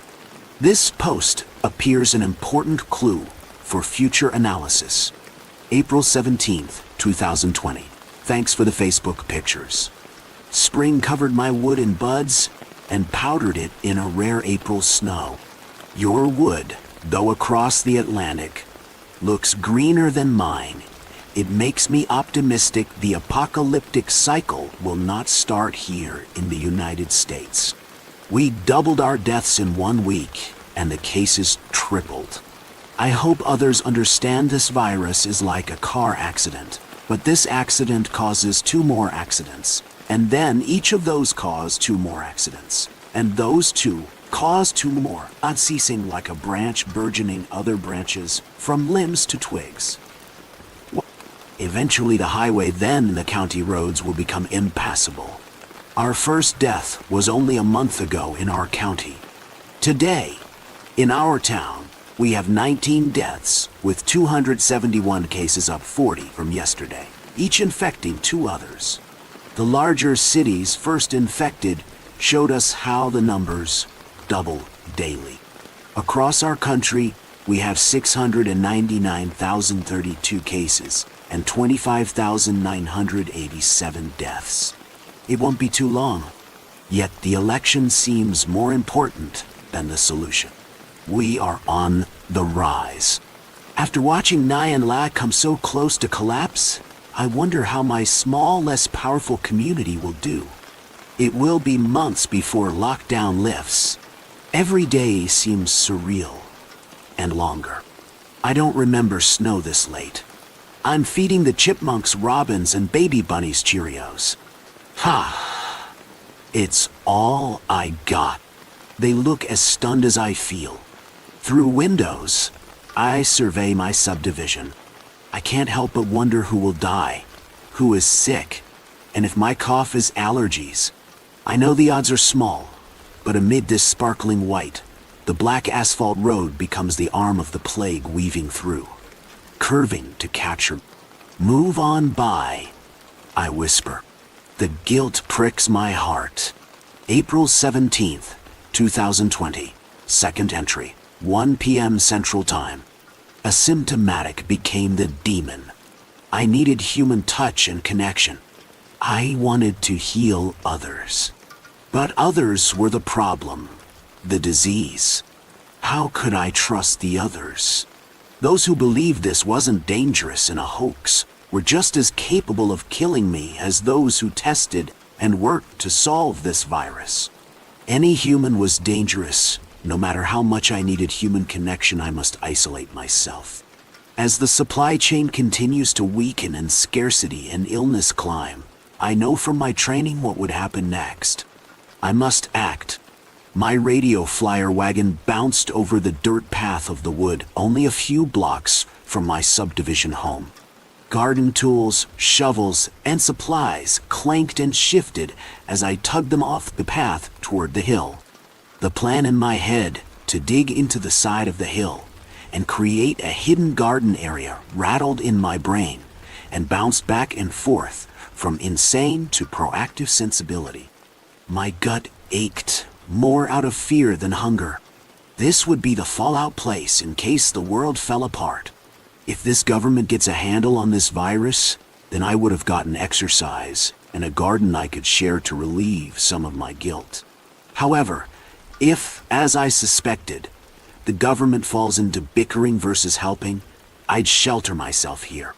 Speaker 1: This post appears an important clue for future analysis. April 17th, 2020. Thanks for the Facebook pictures. Spring covered my wood in buds and powdered it in a rare April snow. Your wood, though across the Atlantic, looks greener than mine. It makes me optimistic the apocalyptic cycle will not start here in the United States. We doubled our deaths in 1 week, and the cases tripled. I hope others understand this virus is like a car accident, but this accident causes 2 more accidents, and then each of those cause 2 more accidents, and those 2 cause 2 more, unceasing like a branch burgeoning other branches from limbs to twigs. Eventually the highway, then the county roads will become impassable. Our first death was only a month ago in our county. Today, in our town, we have 19 deaths, with 271 cases, up 40 from yesterday, each infecting 2 others. The larger cities first infected showed us how the numbers double daily. Across our country, we have 699,032 cases and 25,987 deaths. It won't be too long, yet the election seems more important than the solution. We are on the rise. After watching Nyan La come so close to collapse, I wonder how my small, less powerful community will do. It will be months before lockdown lifts. Every day seems surreal and longer. I don't remember snow this late. I'm feeding the chipmunks robins and baby bunnies Cheerios. Ha! It's all I got. They look as stunned as I feel. Through windows, I survey my subdivision. I can't help but wonder who will die, who is sick, and if my cough is allergies. I know the odds are small, but amid this sparkling white, the black asphalt road becomes the arm of the plague weaving through, curving to catch her. Move on by, I whisper. The guilt pricks my heart. April 17th, 2020. Second entry, 1 p.m. Central Time. Asymptomatic became the demon. I needed human touch and connection. I wanted to heal others. But others were the problem, the disease. How could I trust the others? Those who believed this wasn't dangerous and a hoax were just as capable of killing me as those who tested and worked to solve this virus. Any human was dangerous. No matter how much I needed human connection, I must isolate myself. As the supply chain continues to weaken and scarcity and illness climb, I know from my training what would happen next. I must act. My radio flyer wagon bounced over the dirt path of the wood only a few blocks from my subdivision home. Garden tools, shovels, and supplies clanked and shifted as I tugged them off the path toward the hill. The plan in my head to dig into the side of the hill and create a hidden garden area rattled in my brain and bounced back and forth from insane to proactive sensibility. My gut ached, more out of fear than hunger. This would be the fallout place in case the world fell apart. If this government gets a handle on this virus, then I would have gotten exercise and a garden I could share to relieve some of my guilt. However, if, as I suspected, the government falls into bickering versus helping, I'd shelter myself here.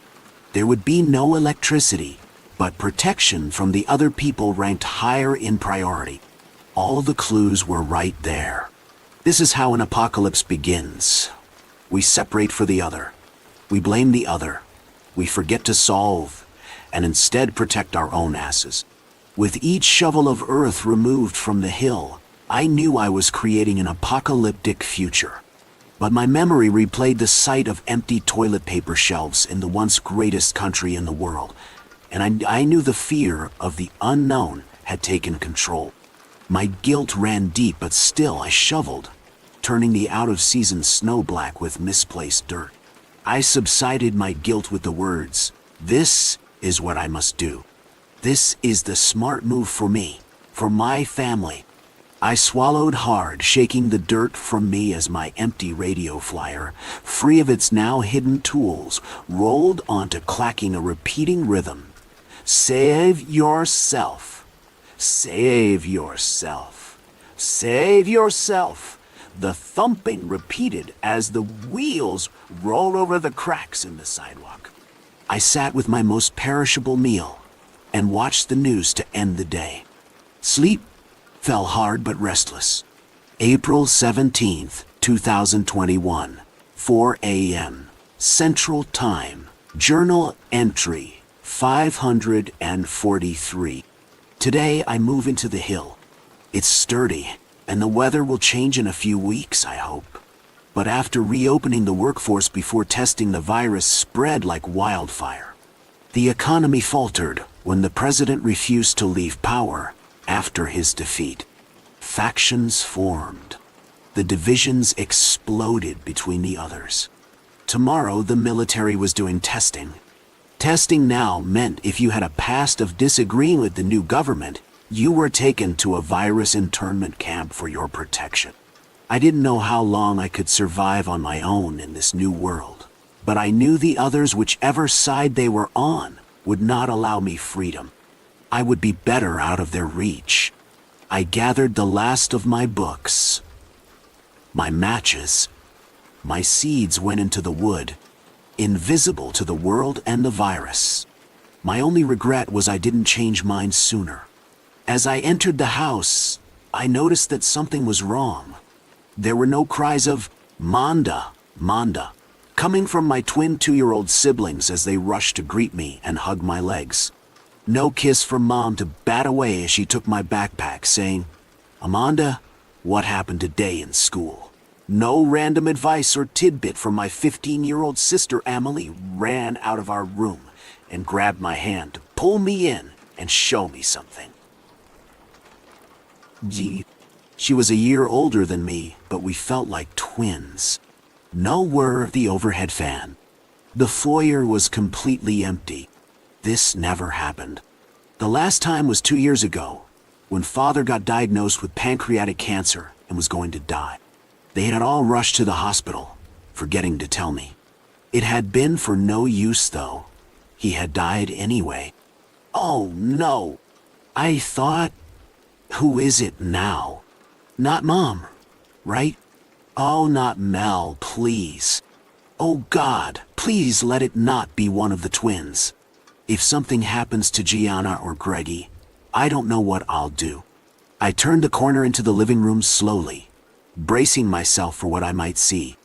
Speaker 1: There would be no electricity, but protection from the other people ranked higher in priority. All the clues were right there. This is how an apocalypse begins. We separate for the other. We blame the other. We forget to solve, and instead protect our own asses. With each shovel of earth removed from the hill, I knew I was creating an apocalyptic future. But my memory replayed the sight of empty toilet paper shelves in the once greatest country in the world, and I knew the fear of the unknown had taken control. My guilt ran deep, but still I shoveled, turning the out-of-season snow black with misplaced dirt. I subsided my guilt with the words, "This is what I must do. This is the smart move for me, for my family." I swallowed hard, shaking the dirt from me as my empty radio flyer, free of its now hidden tools, rolled onto clacking a repeating rhythm. Save yourself. Save yourself. Save yourself. The thumping repeated as the wheels rolled over the cracks in the sidewalk. I sat with my most perishable meal and watched the news to end the day. Sleep fell hard but restless. April 17th, 2021, 4 a.m. Central Time. Journal entry 543. Today I move into the hill. It's sturdy, and the weather will change in a few weeks, I hope. But after reopening the workforce before testing, the virus spread like wildfire. The economy faltered when the president refused to leave power after his defeat. Factions formed. The divisions exploded between the others. Tomorrow the military was doing testing. Testing now meant if you had a past of disagreeing with the new government, you were taken to a virus internment camp for your protection. I didn't know how long I could survive on my own in this new world, but I knew the others, whichever side they were on, would not allow me freedom. I would be better out of their reach. I gathered the last of my books, my matches. My seeds went into the wood, invisible to the world and the virus. My only regret was I didn't change mine sooner. As I entered the house, I noticed that something was wrong. There were no cries of "Manda, Manda," coming from my twin 2-year-old siblings as they rushed to greet me and hug my legs. No kiss from Mom to bat away as she took my backpack, saying, "Amanda, what happened today in school?" No random advice or tidbit from my 15-year-old sister Amelie ran out of our room and grabbed my hand to pull me in and show me something. She was a year older than me, but we felt like twins. No whir of the overhead fan. The foyer was completely empty. This never happened. The last time was 2 years ago, when Father got diagnosed with pancreatic cancer and was going to die. They had all rushed to the hospital, forgetting to tell me. It had been for no use, though. He had died anyway. Oh no! I thought, who is it now? Not Mom, right? Oh, not Mel, please. Oh God, please let it not be one of the twins. If something happens to Gianna or Greggy, I don't know what I'll do. I turned the corner into the living room slowly, bracing myself for what I might see.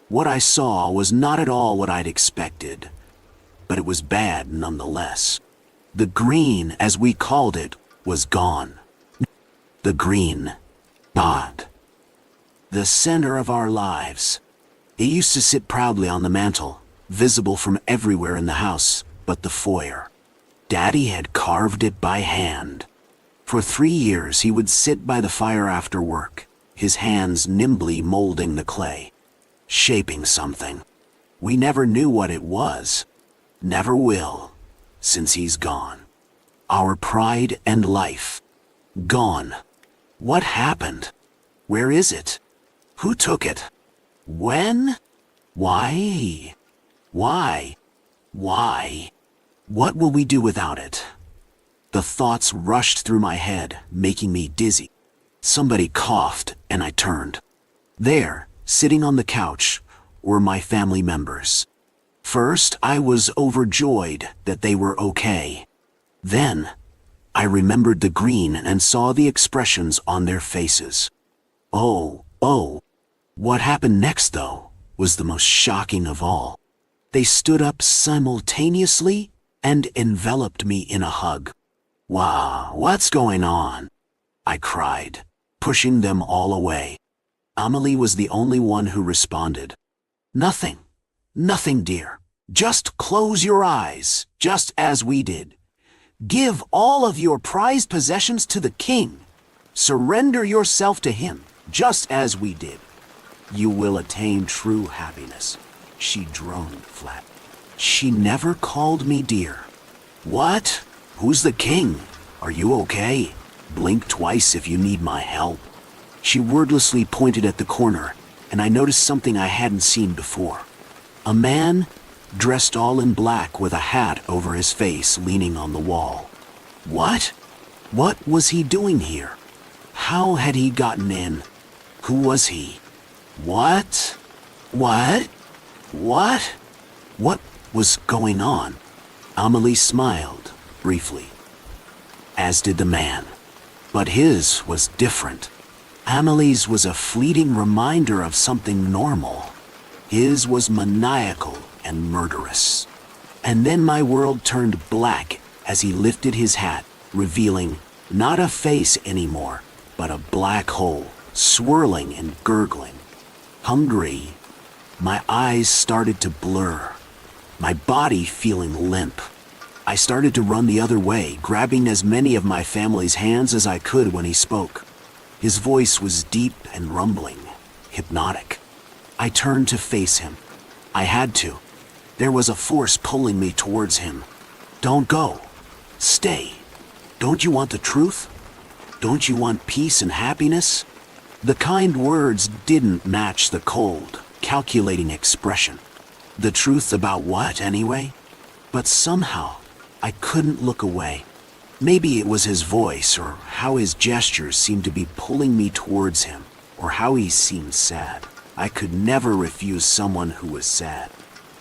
Speaker 1: What I saw was not at all what I'd expected, but it was bad nonetheless. The green, as we called it, was gone. The green dot. The center of our lives. It used to sit proudly on the mantel, visible from everywhere in the house but the foyer. Daddy had carved it by hand. For 3 years he would sit by the fire after work, his hands nimbly molding the clay, shaping something. We never knew what it was. Never will, since he's gone. Our pride and life. Gone. What happened? Where is it? Who took it? When? Why? Why? Why? What will we do without it? The thoughts rushed through my head, making me dizzy. Somebody coughed, and I turned. There, sitting on the couch, were my family members. First, I was overjoyed that they were okay. Then, I remembered the green and saw the expressions on their faces. Oh, what happened next, though, was the most shocking of all. They stood up simultaneously and enveloped me in a hug. "Wow, what's going on?" I cried, pushing them all away. Amelie was the only one who responded. Nothing. Nothing, dear. Just close your eyes, just as we did. Give all of your prized possessions to the king. Surrender yourself to him, just as we did. You will attain true happiness. She droned flat. She never called me dear. What? Who's the king? Are you okay? Blink twice if you need my help. She wordlessly pointed at the corner, and I noticed something I hadn't seen before. A man, dressed all in black with a hat over his face, leaning on the wall. What? What was he doing here? How had he gotten in? Who was he? What? What? What was going on? Amelie smiled, briefly, as did the man. But his was different. Amelie's was a fleeting reminder of something normal. His was maniacal and murderous. And then my world turned black as he lifted his hat, revealing not a face anymore, but a black hole, swirling and gurgling. Hungry, my eyes started to blur, my body feeling limp. I started to run the other way, grabbing as many of my family's hands as I could when he spoke. His voice was deep and rumbling, hypnotic. I turned to face him. I had to. There was a force pulling me towards him. Don't go. Stay. Don't you want the truth? Don't you want peace and happiness? The kind words didn't match the cold, calculating expression. The truth about what, anyway? But somehow, I couldn't look away. Maybe it was his voice, or how his gestures seemed to be pulling me towards him, or how he seemed sad. I could never refuse someone who was sad.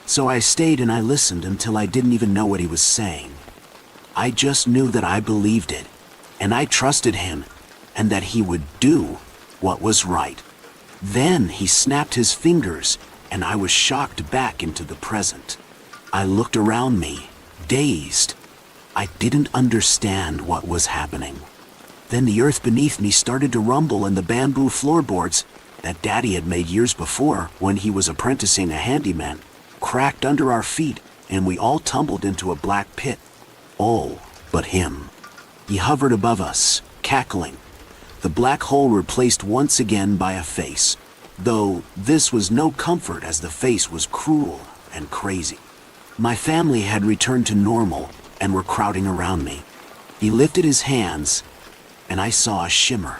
Speaker 1: So I stayed and I listened until I didn't even know what he was saying. I just knew that I believed it, and I trusted him, and that he would do what was right. Then he snapped his fingers, and I was shocked back into the present. I looked around me, dazed. I didn't understand what was happening. Then the earth beneath me started to rumble, and the bamboo floorboards that Daddy had made years before when he was apprenticing a handyman cracked under our feet, and we all tumbled into a black pit. All but him. He hovered above us, cackling. The black hole replaced once again by a face, though this was no comfort as the face was cruel and crazy. My family had returned to normal and were crowding around me. He lifted his hands, and I saw a shimmer.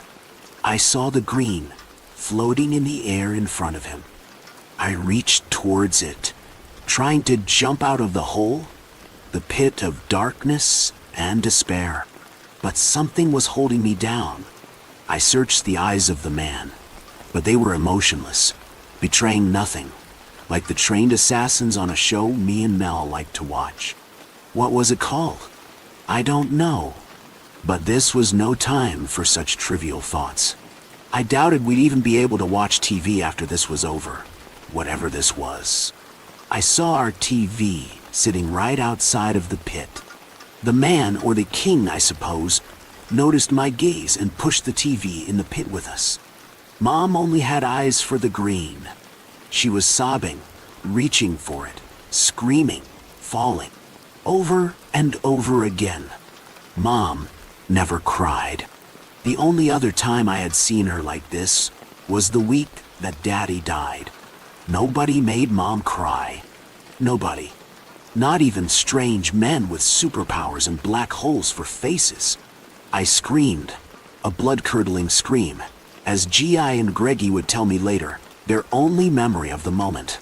Speaker 1: I saw the green floating in the air in front of him. I reached towards it, trying to jump out of the hole, the pit of darkness and despair. But something was holding me down. I searched the eyes of the man, but they were emotionless, betraying nothing, like the trained assassins on a show me and Mel liked to watch. What was it called? I don't know. But this was no time for such trivial thoughts. I doubted we'd even be able to watch TV after this was over, whatever this was. I saw our TV sitting right outside of the pit. The man, or the king I suppose, noticed my gaze and pushed the TV in the pit with us. Mom only had eyes for the green. She was sobbing, reaching for it, screaming, falling, over and over again. Mom never cried. The only other time I had seen her like this was the week that Daddy died. Nobody made Mom cry. Nobody. Not even strange men with superpowers and black holes for faces. I screamed, a blood-curdling scream, as G.I. and Greggy would tell me later, their only memory of the moment.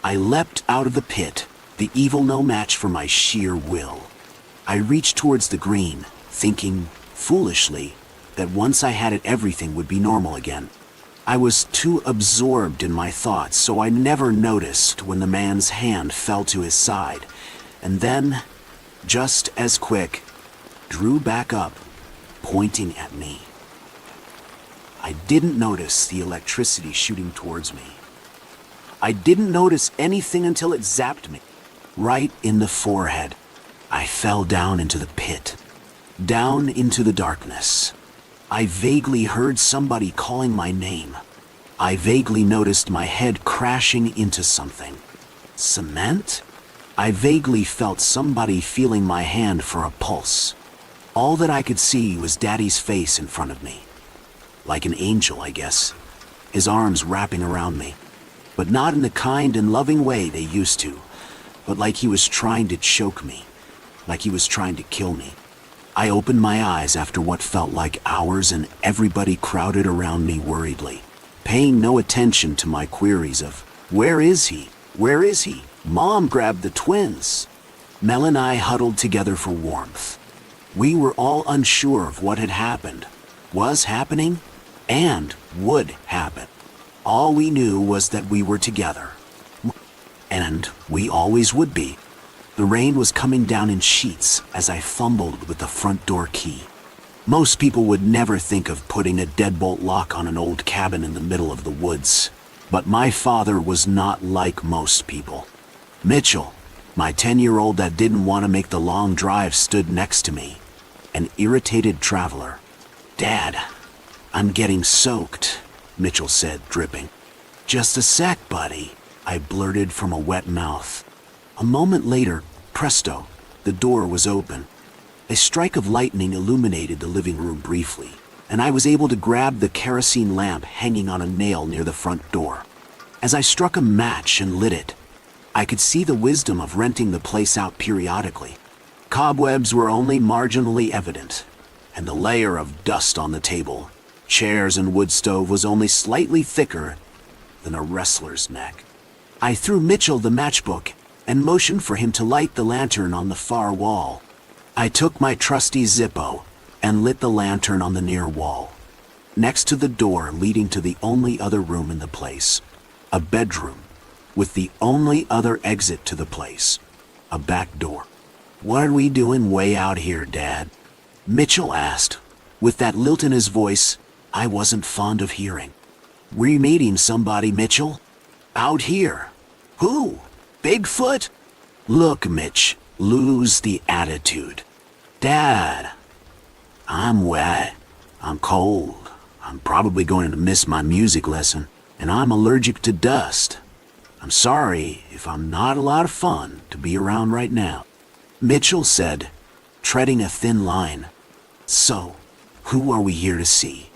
Speaker 1: I leapt out of the pit, the evil no match for my sheer will. I reached towards the green, thinking, foolishly, that once I had it everything would be normal again. I was too absorbed in my thoughts, so I never noticed when the man's hand fell to his side, and then, just as quick, drew back up, pointing at me. I didn't notice the electricity shooting towards me. I didn't notice anything until it zapped me, right in the forehead. I fell down into the pit, down into the darkness. I vaguely heard somebody calling my name. I vaguely noticed my head crashing into something. Cement? I vaguely felt somebody feeling my hand for a pulse. All that I could see was Daddy's face in front of me. Like an angel, I guess. His arms wrapping around me. But not in the kind and loving way they used to. But like he was trying to choke me. Like he was trying to kill me. I opened my eyes after what felt like hours, and everybody crowded around me worriedly, paying no attention to my queries of, "Where is he? Where is he?" Mom grabbed the twins. Mel and I huddled together for warmth. We were all unsure of what had happened, was happening, and would happen. All we knew was that we were together. And we always would be. The rain was coming down in sheets as I fumbled with the front door key. Most people would never think of putting a deadbolt lock on an old cabin in the middle of the woods. But my father was not like most people. Mitchell, my 10-year-old that didn't want to make the long drive, stood next to me, an irritated traveler. "Dad, I'm getting soaked," Mitchell said, dripping. "Just a sec, buddy," I blurted from a wet mouth. A moment later, presto, the door was open. A strike of lightning illuminated the living room briefly, and I was able to grab the kerosene lamp hanging on a nail near the front door. As I struck a match and lit it, I could see the wisdom of renting the place out periodically. Cobwebs were only marginally evident, and the layer of dust on the table, chairs, and wood stove was only slightly thicker than a wrestler's neck. I threw Mitchell the matchbook and motioned for him to light the lantern on the far wall. I took my trusty Zippo and lit the lantern on the near wall, next to the door leading to the only other room in the place, a bedroom, with the only other exit to the place, a back door. "What are we doing way out here, Dad?" Mitchell asked, with that lilt in his voice I wasn't fond of hearing. "We meeting somebody, Mitchell?" "Out here." "Who? Bigfoot?" "Look, Mitch, lose the attitude." "Dad, I'm wet. I'm cold. I'm probably going to miss my music lesson, and I'm allergic to dust. I'm sorry if I'm not a lot of fun to be around right now," Mitchell said, treading a thin line. "So, who are we here to see?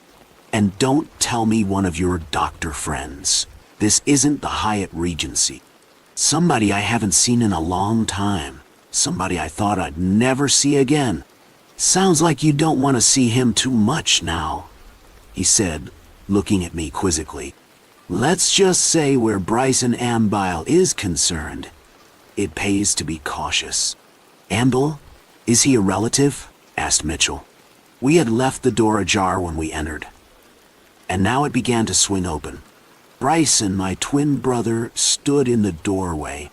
Speaker 1: And don't tell me one of your doctor friends. This isn't the Hyatt Regency. Somebody I haven't seen in a long time. Somebody I thought I'd never see again. Sounds like you don't want to see him too much now," he said, looking at me quizzically. "Let's just say where Bryson Ambile is concerned, it pays to be cautious." "Ambile? Is he a relative?" asked Mitchell. We had left the door ajar when we entered, and now it began to swing open. Bryson, my twin brother, stood in the doorway,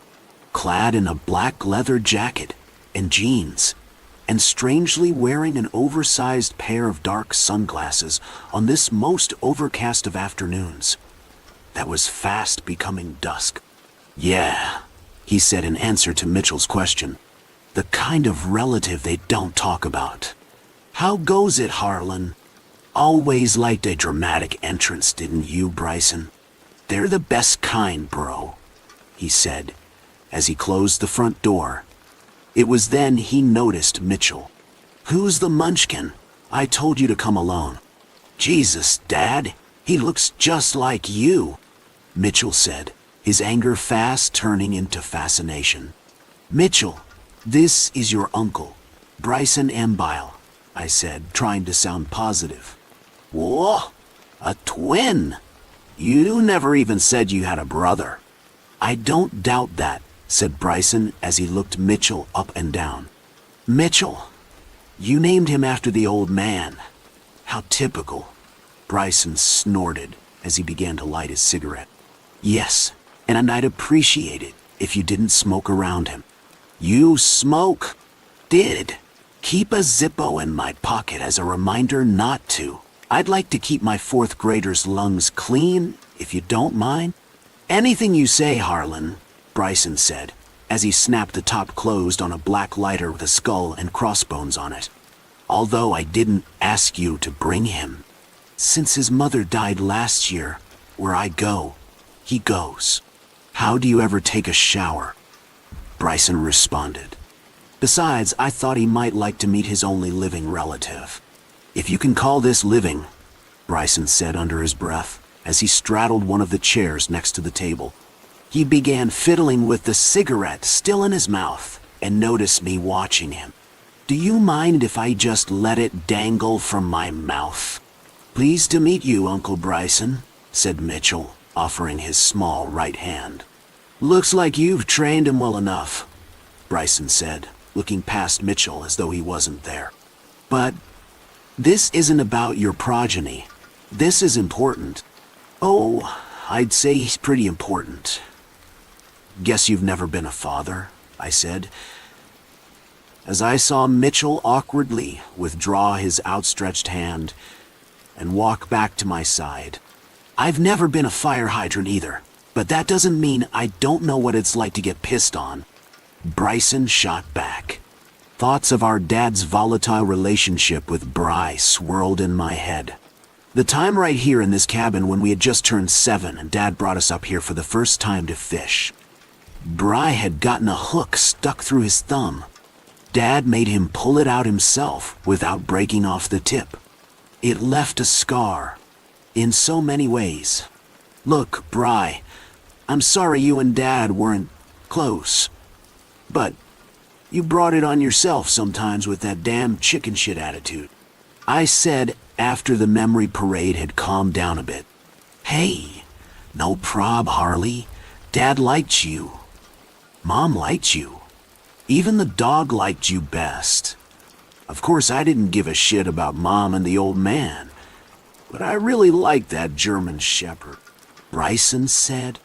Speaker 1: clad in a black leather jacket and jeans, and strangely wearing an oversized pair of dark sunglasses on this most overcast of afternoons that was fast becoming dusk. "Yeah," he said in answer to Mitchell's question. "The kind of relative they don't talk about. How goes it, Harlan? Always liked a dramatic entrance, didn't you, Bryson? They're the best kind, bro," he said, as he closed the front door. It was then he noticed Mitchell. "Who's the munchkin? I told you to come alone." "Jesus, Dad, he looks just like you," Mitchell said, his anger fast turning into fascination. "Mitchell, this is your uncle, Bryson Ambile," I said, trying to sound positive. "Whoa, a twin? You never even said you had a brother." "I don't doubt that," said Bryson as he looked Mitchell up and down. "Mitchell, you named him after the old man. How typical." Bryson snorted as he began to light his cigarette. "Yes, and I'd appreciate it if you didn't smoke around him." "You smoke?" "Did. Keep a Zippo in my pocket as a reminder not to. I'd like to keep my fourth grader's lungs clean, if you don't mind." "Anything you say, Harlan," Bryson said, as he snapped the top closed on a black lighter with a skull and crossbones on it. although I didn't ask you to bring him. Since his mother died last year, where I go, he goes. How do you ever take a shower? Bryson responded. Besides, I thought he might like to meet his only living relative. If you can call this living, Bryson said under his breath, as he straddled one of the chairs next to the table. He began fiddling with the cigarette still in his mouth and noticed me watching him. Do you mind if I just let it dangle from my mouth? Pleased to meet you, Uncle Bryson, said Mitchell, offering his small right hand. Looks like you've trained him well enough, Bryson said, looking past Mitchell as though he wasn't there. But this isn't about your progeny. This is important. Oh, I'd say he's pretty important. Guess you've never been a father, I said, as I saw Mitchell awkwardly withdraw his outstretched hand and walk back to my side. I've never been a fire hydrant either, but that doesn't mean I don't know what it's like to get pissed on. Bryson shot back. Thoughts of our dad's volatile relationship with Bry swirled in my head. The time right here in this cabin when we had just turned 7 and Dad brought us up here for the first time to fish. Bry had gotten a hook stuck through his thumb. Dad made him pull it out himself without breaking off the tip. It left a scar, in so many ways. Look, Bry, I'm sorry you and Dad weren't close, but you brought it on yourself sometimes with that damn chicken shit attitude. I said after the memory parade had calmed down a bit. Hey, no prob, Harley. Dad liked you. Mom liked you. Even the dog liked you best. Of course, I didn't give a shit about Mom and the old man, but I really liked that German shepherd. Bryson said.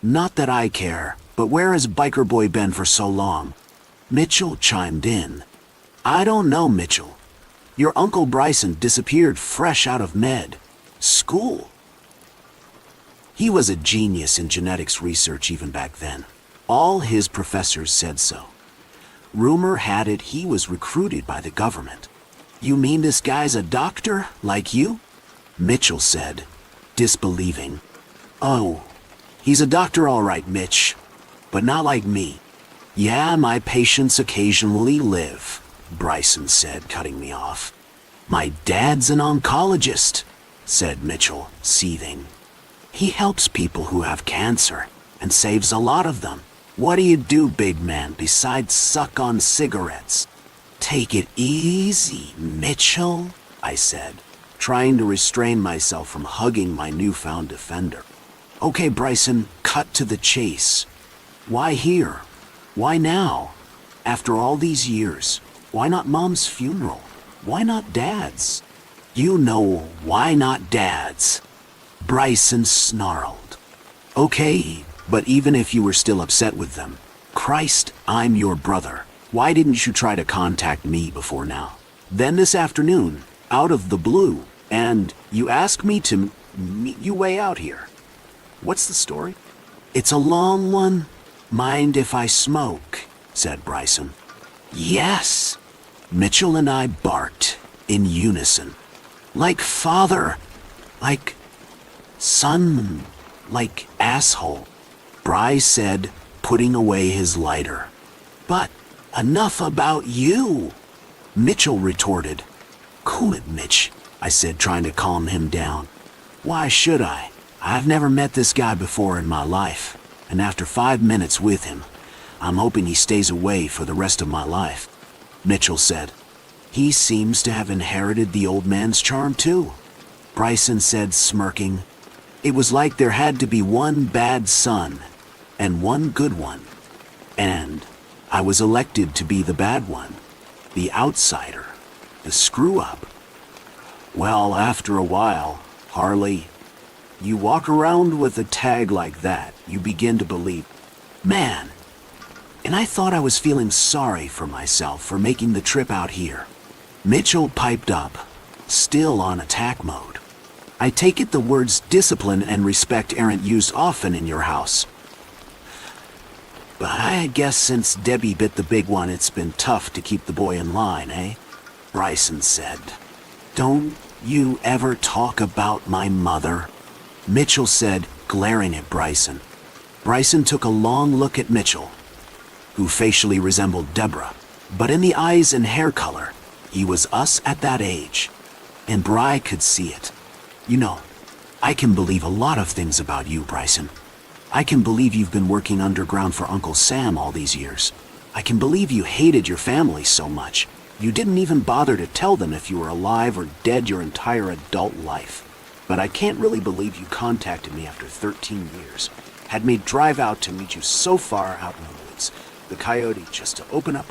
Speaker 1: Not that I care, but where has Biker Boy been for so long? Mitchell chimed in. I don't know, Mitchell. Your Uncle Bryson disappeared fresh out of med school. He was a genius in genetics research even back then. All his professors said so. Rumor had it he was recruited by the government. You mean this guy's a doctor, like you? Mitchell said, disbelieving. Oh, he's a doctor all right, Mitch, but not like me. Yeah, my patients occasionally live, Bryson said, cutting me off. My dad's an oncologist, said Mitchell, seething. He helps people who have cancer and saves a lot of them. What do you do, big man, besides suck on cigarettes? Take it easy, Mitchell, I said, trying to restrain myself from hugging my newfound defender. Okay, Bryson, cut to the chase. Why here? Why now? After all these years, why not Mom's funeral? Why not Dad's? You know, why not Dad's? Bryson snarled. Okay, but even if you were still upset with them, Christ, I'm your brother. Why didn't you try to contact me before now? Then this afternoon, out of the blue, and you asked me to meet you way out here. What's the story? It's a long one. Mind if I smoke? Said Bryson. Yes, Mitchell and I barked in unison. Like father, like son, like asshole, Bry said, putting away his lighter. But enough about you, Mitchell retorted. Cool it, Mitch, I said, trying to calm him down. Why should I? I've never met this guy before in my life, and after 5 minutes with him, I'm hoping he stays away for the rest of my life. Mitchell said. He seems to have inherited the old man's charm too, Bryson said, smirking. It was like there had to be one bad son and one good one, and I was elected to be the bad one, the outsider, the screw-up. Well, after a while, Harley, you walk around with a tag like that, you begin to believe, man, and I thought I was feeling sorry for myself for making the trip out here. Mitchell piped up, still on attack mode. I take it the words discipline and respect aren't used often in your house. But I guess since Debbie bit the big one, it's been tough to keep the boy in line, eh? Bryson said. "Don't you ever talk about my mother," Mitchell said, glaring at Bryson. Bryson took a long look at Mitchell, who facially resembled Deborah, but in the eyes and hair color, he was us at that age. And Bry could see it. "You know, I can believe a lot of things about you, Bryson. I can believe you've been working underground for Uncle Sam all these years. I can believe you hated your family so much. You didn't even bother to tell them if you were alive or dead your entire adult life. But I can't really believe you contacted me after 13 years, had me drive out to meet you so far out in the woods, the coyote, just to open up."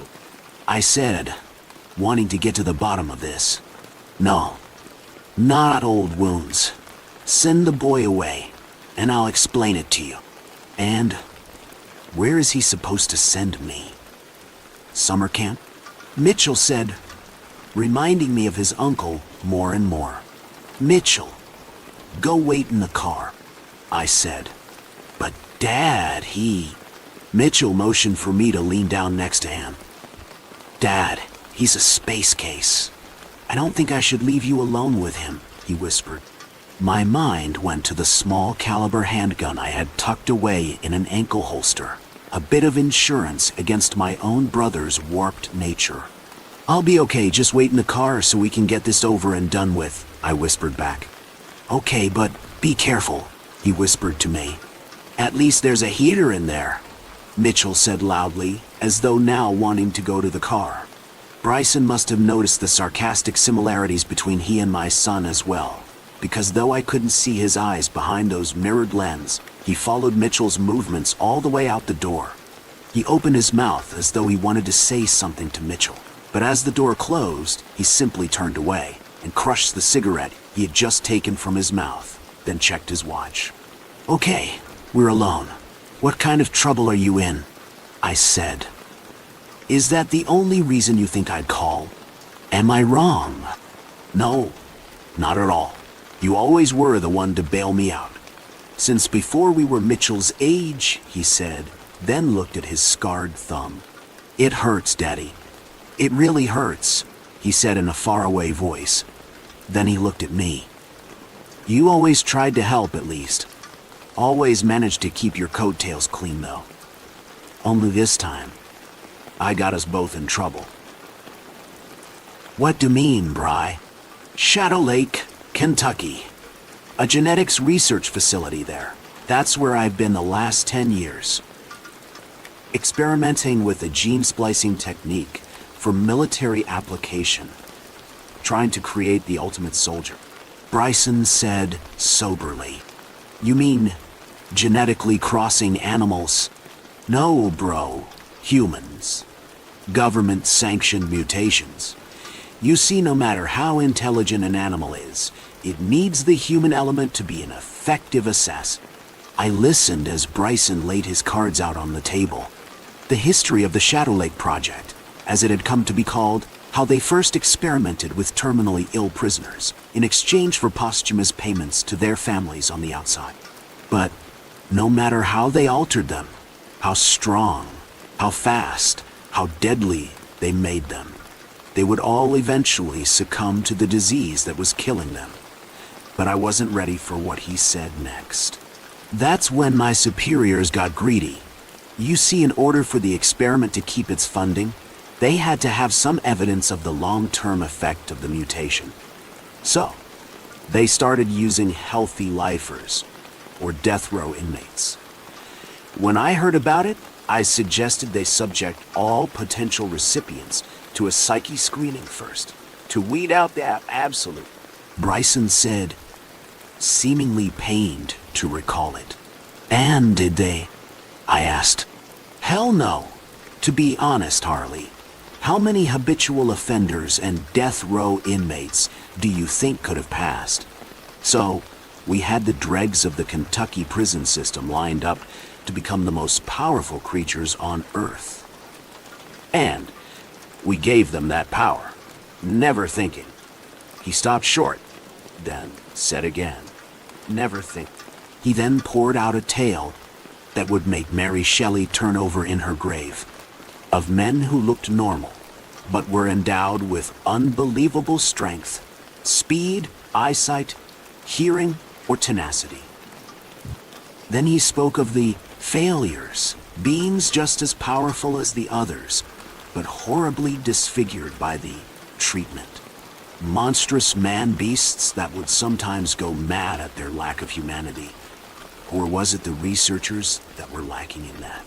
Speaker 1: I said, wanting to get to the bottom of this. "No, not old wounds. Send the boy away, and I'll explain it to you." "And where is he supposed to send me?" "Summer camp?" Mitchell said, reminding me of his uncle more and more. "Mitchell, go wait in the car," I said. "But Dad, Mitchell motioned for me to lean down next to him. "Dad, he's a space case. I don't think I should leave you alone with him," he whispered. My mind went to the small caliber handgun I had tucked away in an ankle holster, a bit of insurance against my own brother's warped nature. "I'll be okay, just wait in the car so we can get this over and done with," I whispered back. "Okay, but be careful," he whispered to me. "At least there's a heater in there," Mitchell said loudly, as though now wanting to go to the car. Bryson must have noticed the sarcastic similarities between he and my son as well, because though I couldn't see his eyes behind those mirrored lenses, he followed Mitchell's movements all the way out the door. He opened his mouth as though he wanted to say something to Mitchell, but as the door closed, he simply turned away and crushed the cigarette he had just taken from his mouth, then checked his watch. "Okay, we're alone. What kind of trouble are you in?" I said. "Is that the only reason you think I'd call? Am I wrong?" "No, not at all. You always were the one to bail me out. Since before we were Mitchell's age," he said, then looked at his scarred thumb. "It hurts, Daddy. It really hurts," he said in a faraway voice. Then he looked at me. "You always tried to help, at least. Always managed to keep your coattails clean, though. Only this time, I got us both in trouble." "What do you mean, Bry?" "Shadow Lake, Kentucky. A genetics research facility there. That's where I've been the last 10 years. Experimenting with a gene splicing technique for military application. Trying to create the ultimate soldier," Bryson said soberly. "You mean genetically crossing animals?" "No, bro. Humans. Government-sanctioned mutations. You see, no matter how intelligent an animal is, it needs the human element to be an effective assassin." I listened as Bryson laid his cards out on the table. The history of the Shadow Lake Project, as it had come to be called, how they first experimented with terminally ill prisoners in exchange for posthumous payments to their families on the outside. But no matter how they altered them, how strong, how fast, how deadly they made them, they would all eventually succumb to the disease that was killing them. But I wasn't ready for what he said next. "That's when my superiors got greedy. You see, in order for the experiment to keep its funding, they had to have some evidence of the long-term effect of the mutation. So, they started using healthy lifers, or death row inmates. When I heard about it, I suggested they subject all potential recipients to a psyche screening first, to weed out the absolute," Bryson said, seemingly pained to recall it. "And did they?" I asked. "Hell no. To be honest, Harley, how many habitual offenders and death row inmates do you think could have passed? So, we had the dregs of the Kentucky prison system lined up to become the most powerful creatures on Earth. And we gave them that power, never thinking." He stopped short, then said again, "Never think." He then poured out a tale that would make Mary Shelley turn over in her grave, of men who looked normal, but were endowed with unbelievable strength, speed, eyesight, hearing, or tenacity. Then he spoke of the failures, beings just as powerful as the others, but horribly disfigured by the treatment. Monstrous man-beasts that would sometimes go mad at their lack of humanity. Or was it the researchers that were lacking in that?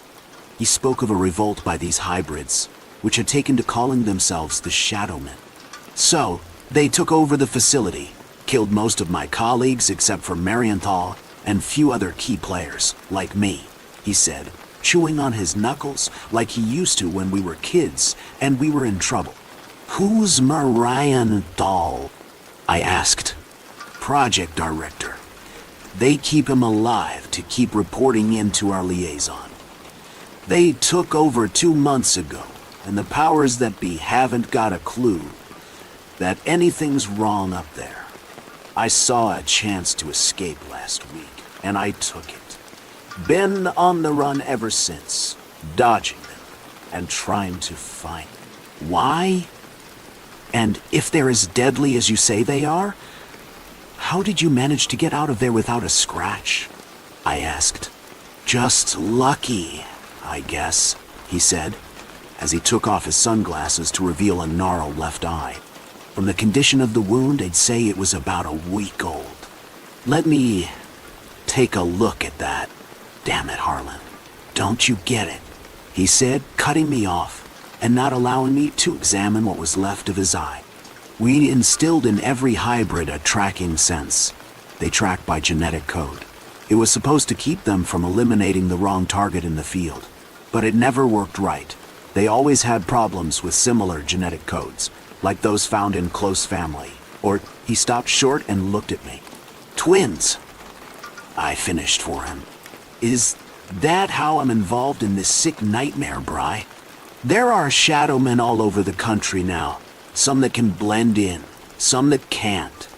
Speaker 1: He spoke of a revolt by these hybrids, which had taken to calling themselves the Shadowmen. So, they took over the facility, killed most of my colleagues except for Marienthal and few other key players, like me, he said, chewing on his knuckles like he used to when we were kids and we were in trouble. Who's Marienthal? I asked. Project director. They keep him alive to keep reporting in to our liaison. They took over 2 months ago, and the powers that be haven't got a clue that anything's wrong up there. I saw a chance to escape last week, and I took it. Been on the run ever since, dodging them and trying to find them. Why? And if they're as deadly as you say they are, how did you manage to get out of there without a scratch? I asked. Just lucky, I guess, he said, as he took off his sunglasses to reveal a gnarled left eye. From the condition of the wound, I'd say it was about a week old. Let me take a look at that. Damn it, Harlan. Don't you get it? He said, cutting me off and not allowing me to examine what was left of his eye. We instilled in every hybrid a tracking sense. They track by genetic code. It was supposed to keep them from eliminating the wrong target in the field, but it never worked right. They always had problems with similar genetic codes, like those found in close family. Or he stopped short and looked at me. Twins! I finished for him. Is that how I'm involved in this sick nightmare, Bry? There are shadowmen all over the country now. Some that can blend in, some that can't.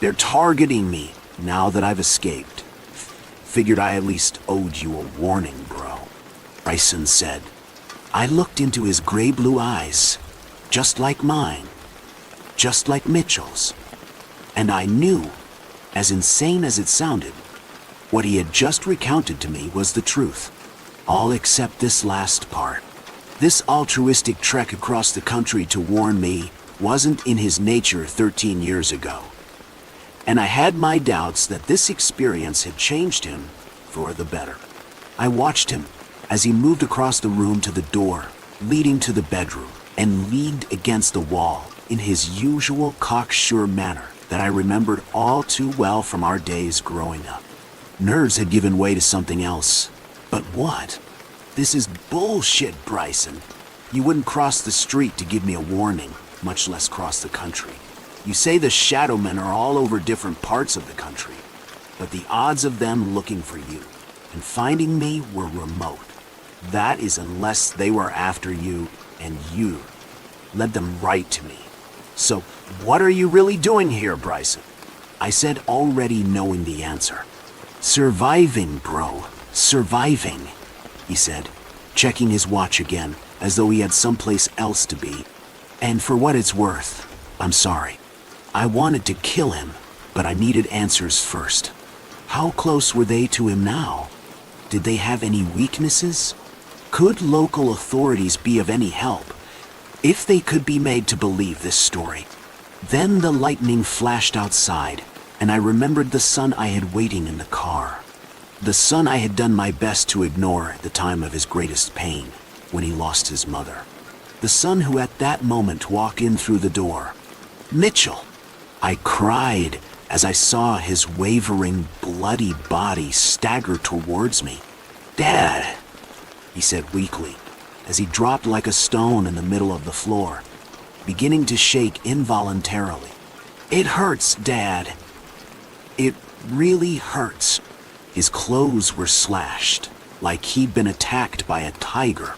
Speaker 1: They're targeting me now that I've escaped. Figured I at least owed you a warning, bro, Bryson said. I looked into his gray-blue eyes, just like mine, just like Mitchell's. And I knew, as insane as it sounded, what he had just recounted to me was the truth. All except this last part. This altruistic trek across the country to warn me wasn't in his nature 13 years ago. And I had my doubts that this experience had changed him for the better. I watched him as he moved across the room to the door leading to the bedroom and leaned against the wall in his usual cocksure manner that I remembered all too well from our days growing up. Nerves had given way to something else. But what? This is bullshit, Bryson. You wouldn't cross the street to give me a warning, much less cross the country. You say the Shadowmen are all over different parts of the country, but the odds of them looking for you and finding me were remote. That is unless they were after you and you led them right to me. So what are you really doing here, Bryson? I said, already knowing the answer. Surviving, bro. Surviving, he said, checking his watch again, as though he had someplace else to be. And for what it's worth, I'm sorry. I wanted to kill him, but I needed answers first. How close were they to him now? Did they have any weaknesses? Could local authorities be of any help? If they could be made to believe this story. Then the lightning flashed outside, and I remembered the son I had waiting in the car. The son I had done my best to ignore at the time of his greatest pain, when he lost his mother. The son who at that moment walked in through the door. Mitchell! I cried as I saw his wavering, bloody body stagger towards me. Dad, he said weakly, as he dropped like a stone in the middle of the floor, beginning to shake involuntarily. It hurts, Dad. It really hurts. His clothes were slashed, like he'd been attacked by a tiger.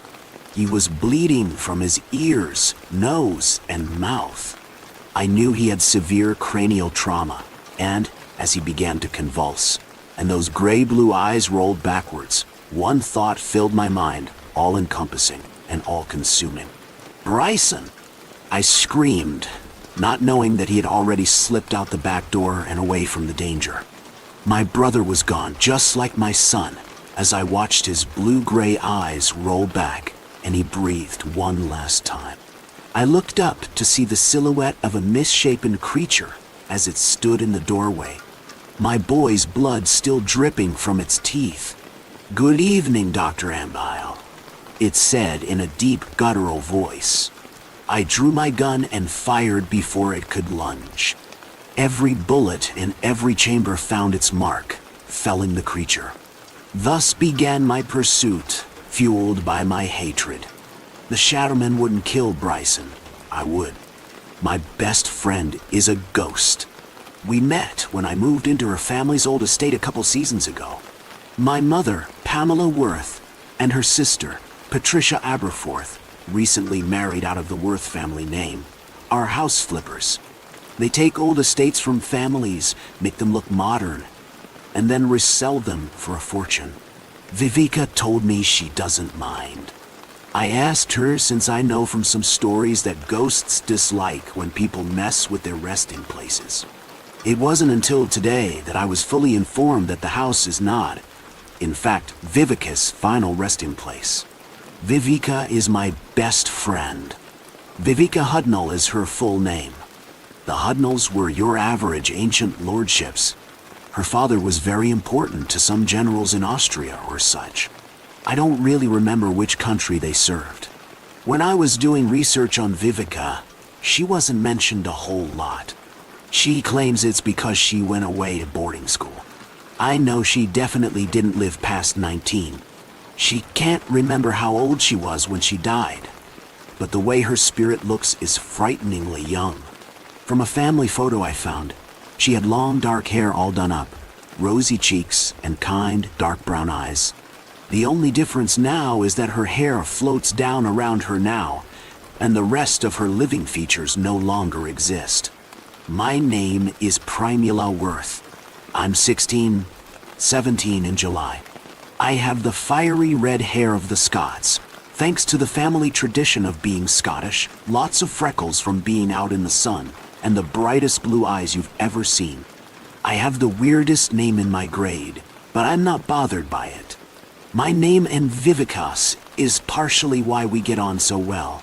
Speaker 1: He was bleeding from his ears, nose, and mouth. I knew he had severe cranial trauma, and, as he began to convulse, and those gray-blue eyes rolled backwards, one thought filled my mind, all-encompassing and all-consuming. Bryson, I screamed, not knowing that he had already slipped out the back door and away from the danger. My brother was gone, just like my son, as I watched his blue-gray eyes roll back and he breathed one last time. I looked up to see the silhouette of a misshapen creature as it stood in the doorway, my boy's blood still dripping from its teeth. "Good evening, Dr. Ambile," it said in a deep, guttural voice. I drew my gun and fired before it could lunge. Every bullet in every chamber found its mark, felling the creature. Thus began my pursuit, fueled by my hatred. The Shadowman wouldn't kill Bryson. I would. My best friend is a ghost. We met when I moved into her family's old estate a couple seasons ago. My mother, Pamela Worth, and her sister, Patricia Aberforth, recently married out of the Worth family name, are house flippers. They take old estates from families, make them look modern, and then resell them for a fortune. Vivica told me she doesn't mind. I asked her, since I know from some stories that ghosts dislike when people mess with their resting places. It wasn't until today that I was fully informed that the house is not, in fact, Vivica's final resting place. Vivica is my best friend. Vivica Hudnall is her full name. The Hudnalls were your average ancient lordships. Her father was very important to some generals in Austria or such. I don't really remember which country they served. When I was doing research on Vivica, she wasn't mentioned a whole lot. She claims it's because she went away to boarding school. I know she definitely didn't live past 19. She can't remember how old she was when she died, but the way her spirit looks is frighteningly young. From a family photo I found, she had long dark hair all done up, rosy cheeks, and kind, dark brown eyes. The only difference now is that her hair floats down around her now, and the rest of her living features no longer exist. My name is Primula Worth. I'm 17 in July. I have the fiery red hair of the Scots, thanks to the family tradition of being Scottish, lots of freckles from being out in the sun, and the brightest blue eyes you've ever seen. I have the weirdest name in my grade, but I'm not bothered by it. My name and Vivicas is partially why we get on so well.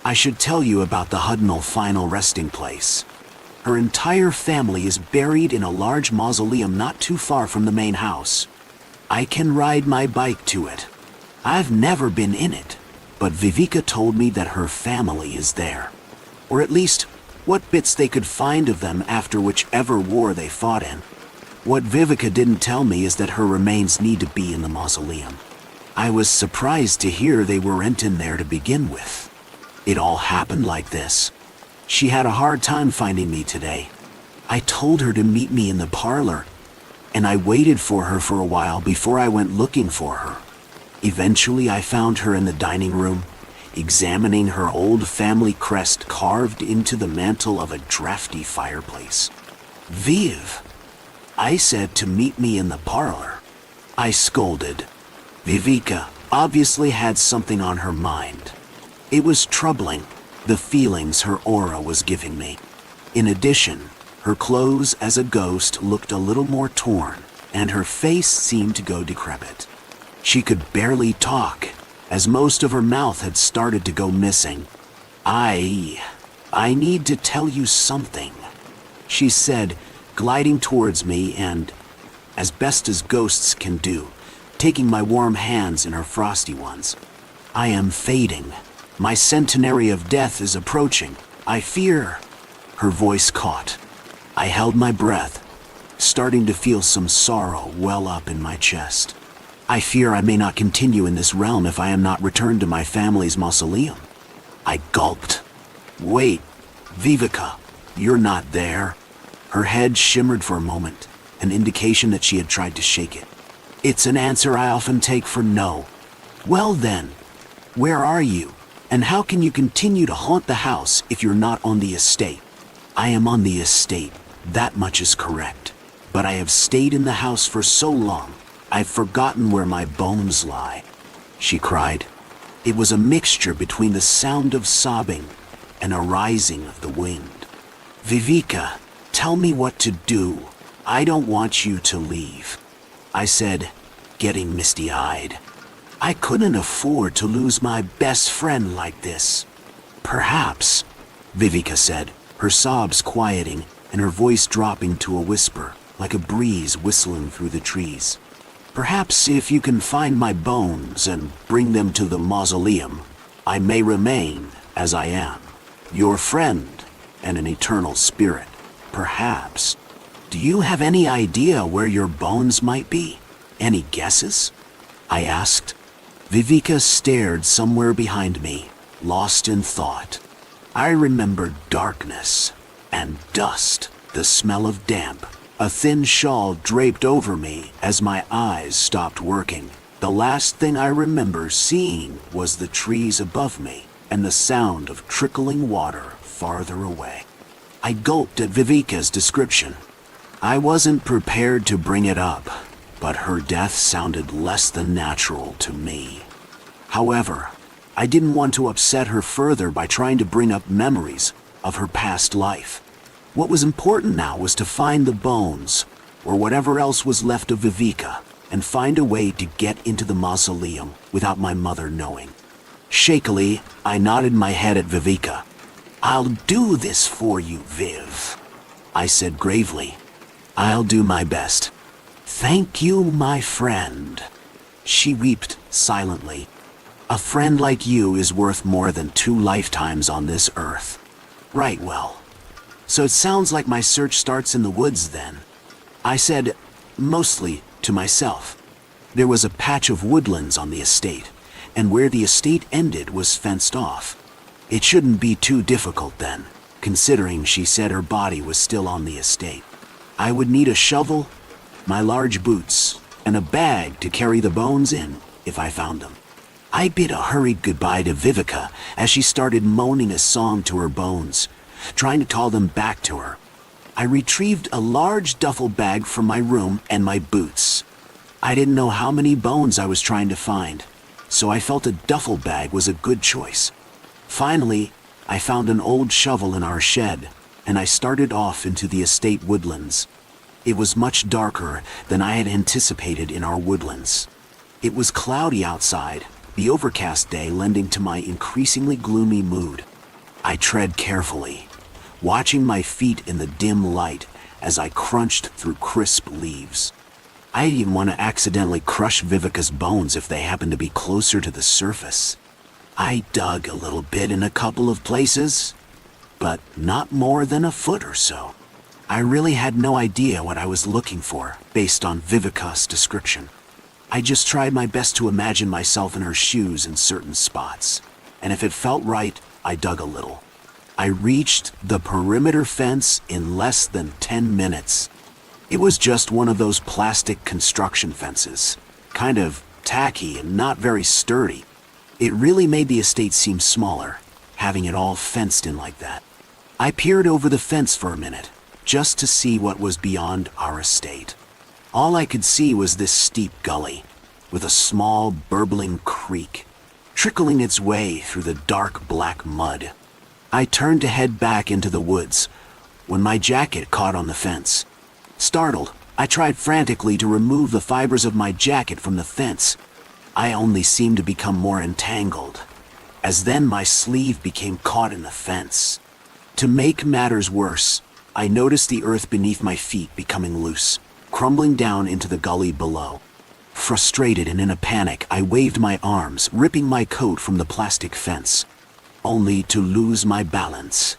Speaker 1: I should tell you about the Hudnall final resting place. Her entire family is buried in a large mausoleum not too far from the main house. I can ride my bike to it. I've never been in it, but Vivica told me that her family is there. Or at least, what bits they could find of them after whichever war they fought in. What Vivica didn't tell me is that her remains need to be in the mausoleum. I was surprised to hear they weren't in there to begin with. It all happened like this. She had a hard time finding me today. I told her to meet me in the parlor, and I waited for her for a while before I went looking for her. Eventually, I found her in the dining room, examining her old family crest carved into the mantel of a drafty fireplace. "Viv," I said, to meet me in the parlor. I scolded. Vivica obviously had something on her mind. It was troubling, the feelings her aura was giving me. In addition, her clothes as a ghost looked a little more torn, and her face seemed to go decrepit. She could barely talk, as most of her mouth had started to go missing. I need to tell you something," she said, gliding towards me and, as best as ghosts can do, taking my warm hands in her frosty ones. "I am fading. My centenary of death is approaching. I fear." Her voice caught. I held my breath, starting to feel some sorrow well up in my chest. "I fear I may not continue in this realm if I am not returned to my family's mausoleum." I gulped. "Wait, Vivica, you're not there." Her head shimmered for a moment, an indication that she had tried to shake it. "It's an answer I often take for no." "Well then, where are you? And how can you continue to haunt the house if you're not on the estate?" "I am on the estate, that much is correct. But I have stayed in the house for so long, I've forgotten where my bones lie," she cried. It was a mixture between the sound of sobbing and a rising of the wind. "Vivika, tell me what to do. I don't want you to leave," I said, getting misty-eyed. I couldn't afford to lose my best friend like this. "Perhaps," Vivika said, her sobs quieting and her voice dropping to a whisper, like a breeze whistling through the trees. "Perhaps if you can find my bones and bring them to the mausoleum, I may remain as I am, your friend and an eternal spirit. Perhaps. Do you have any idea where your bones might be? Any guesses?" I asked. Vivika stared somewhere behind me, lost in thought. I remembered darkness and dust, the smell of damp. A thin shawl draped over me as my eyes stopped working. The last thing I remember seeing was the trees above me and the sound of trickling water farther away. I gulped at Vivika's description. I wasn't prepared to bring it up, but her death sounded less than natural to me. However, I didn't want to upset her further by trying to bring up memories of her past life. What was important now was to find the bones, or whatever else was left of Vivika, and find a way to get into the mausoleum without my mother knowing. Shakily, I nodded my head at Vivika. "I'll do this for you, Viv," I said gravely. "I'll do my best. Thank you, my friend." She wept silently. "A friend like you is worth more than 2 lifetimes on this earth." "Right, well. So it sounds like my search starts in the woods then," I said, mostly to myself. There was a patch of woodlands on the estate, and where the estate ended was fenced off. It shouldn't be too difficult then, considering she said her body was still on the estate. I would need a shovel, my large boots, and a bag to carry the bones in if I found them. I bid a hurried goodbye to Vivika as she started moaning a song to her bones, trying to call them back to her. I retrieved a large duffel bag from my room and my boots. I didn't know how many bones I was trying to find, so I felt a duffel bag was a good choice. Finally, I found an old shovel in our shed, and I started off into the estate woodlands. It was much darker than I had anticipated in our woodlands. It was cloudy outside, the overcast day lending to my increasingly gloomy mood. I tread carefully, watching my feet in the dim light as I crunched through crisp leaves. I didn't want to accidentally crush Vivika's bones if they happened to be closer to the surface. I dug a little bit in a couple of places, but not more than a foot or so. I really had no idea what I was looking for based on Vivika's description. I just tried my best to imagine myself in her shoes in certain spots, and if it felt right, I dug a little. I reached the perimeter fence in less than 10 minutes. It was just one of those plastic construction fences, kind of tacky and not very sturdy. It really made the estate seem smaller, having it all fenced in like that. I peered over the fence for a minute, just to see what was beyond our estate. All I could see was this steep gully, with a small, burbling creek, trickling its way through the dark black mud. I turned to head back into the woods, when my jacket caught on the fence. Startled, I tried frantically to remove the fibers of my jacket from the fence. I only seemed to become more entangled, as then my sleeve became caught in the fence. To make matters worse, I noticed the earth beneath my feet becoming loose, crumbling down into the gully below. Frustrated and in a panic, I waved my arms, ripping my coat from the plastic fence, only to lose my balance.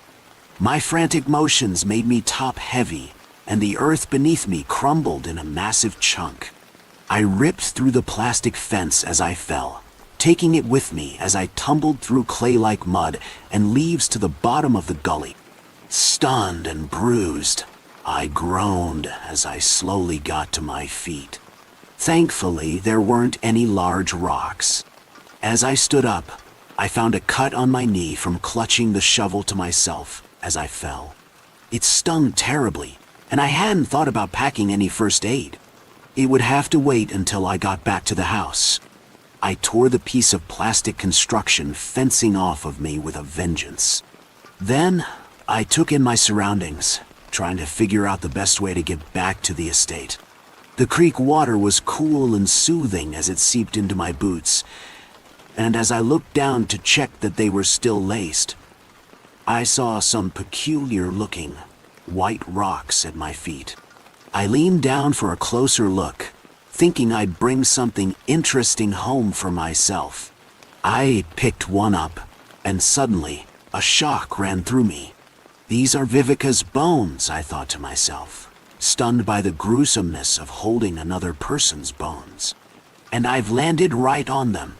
Speaker 1: My frantic motions made me top-heavy, and the earth beneath me crumbled in a massive chunk. I ripped through the plastic fence as I fell, taking it with me as I tumbled through clay-like mud and leaves to the bottom of the gully. Stunned and bruised, I groaned as I slowly got to my feet. Thankfully, there weren't any large rocks. As I stood up, I found a cut on my knee from clutching the shovel to myself as I fell. It stung terribly, and I hadn't thought about packing any first aid. It would have to wait until I got back to the house. I tore the piece of plastic construction fencing off of me with a vengeance. Then, I took in my surroundings, trying to figure out the best way to get back to the estate. The creek water was cool and soothing as it seeped into my boots, and as I looked down to check that they were still laced, I saw some peculiar-looking white rocks at my feet. I leaned down for a closer look, thinking I'd bring something interesting home for myself. I picked one up, and suddenly, a shock ran through me. These are Vivica's bones, I thought to myself, stunned by the gruesomeness of holding another person's bones. And I've landed right on them.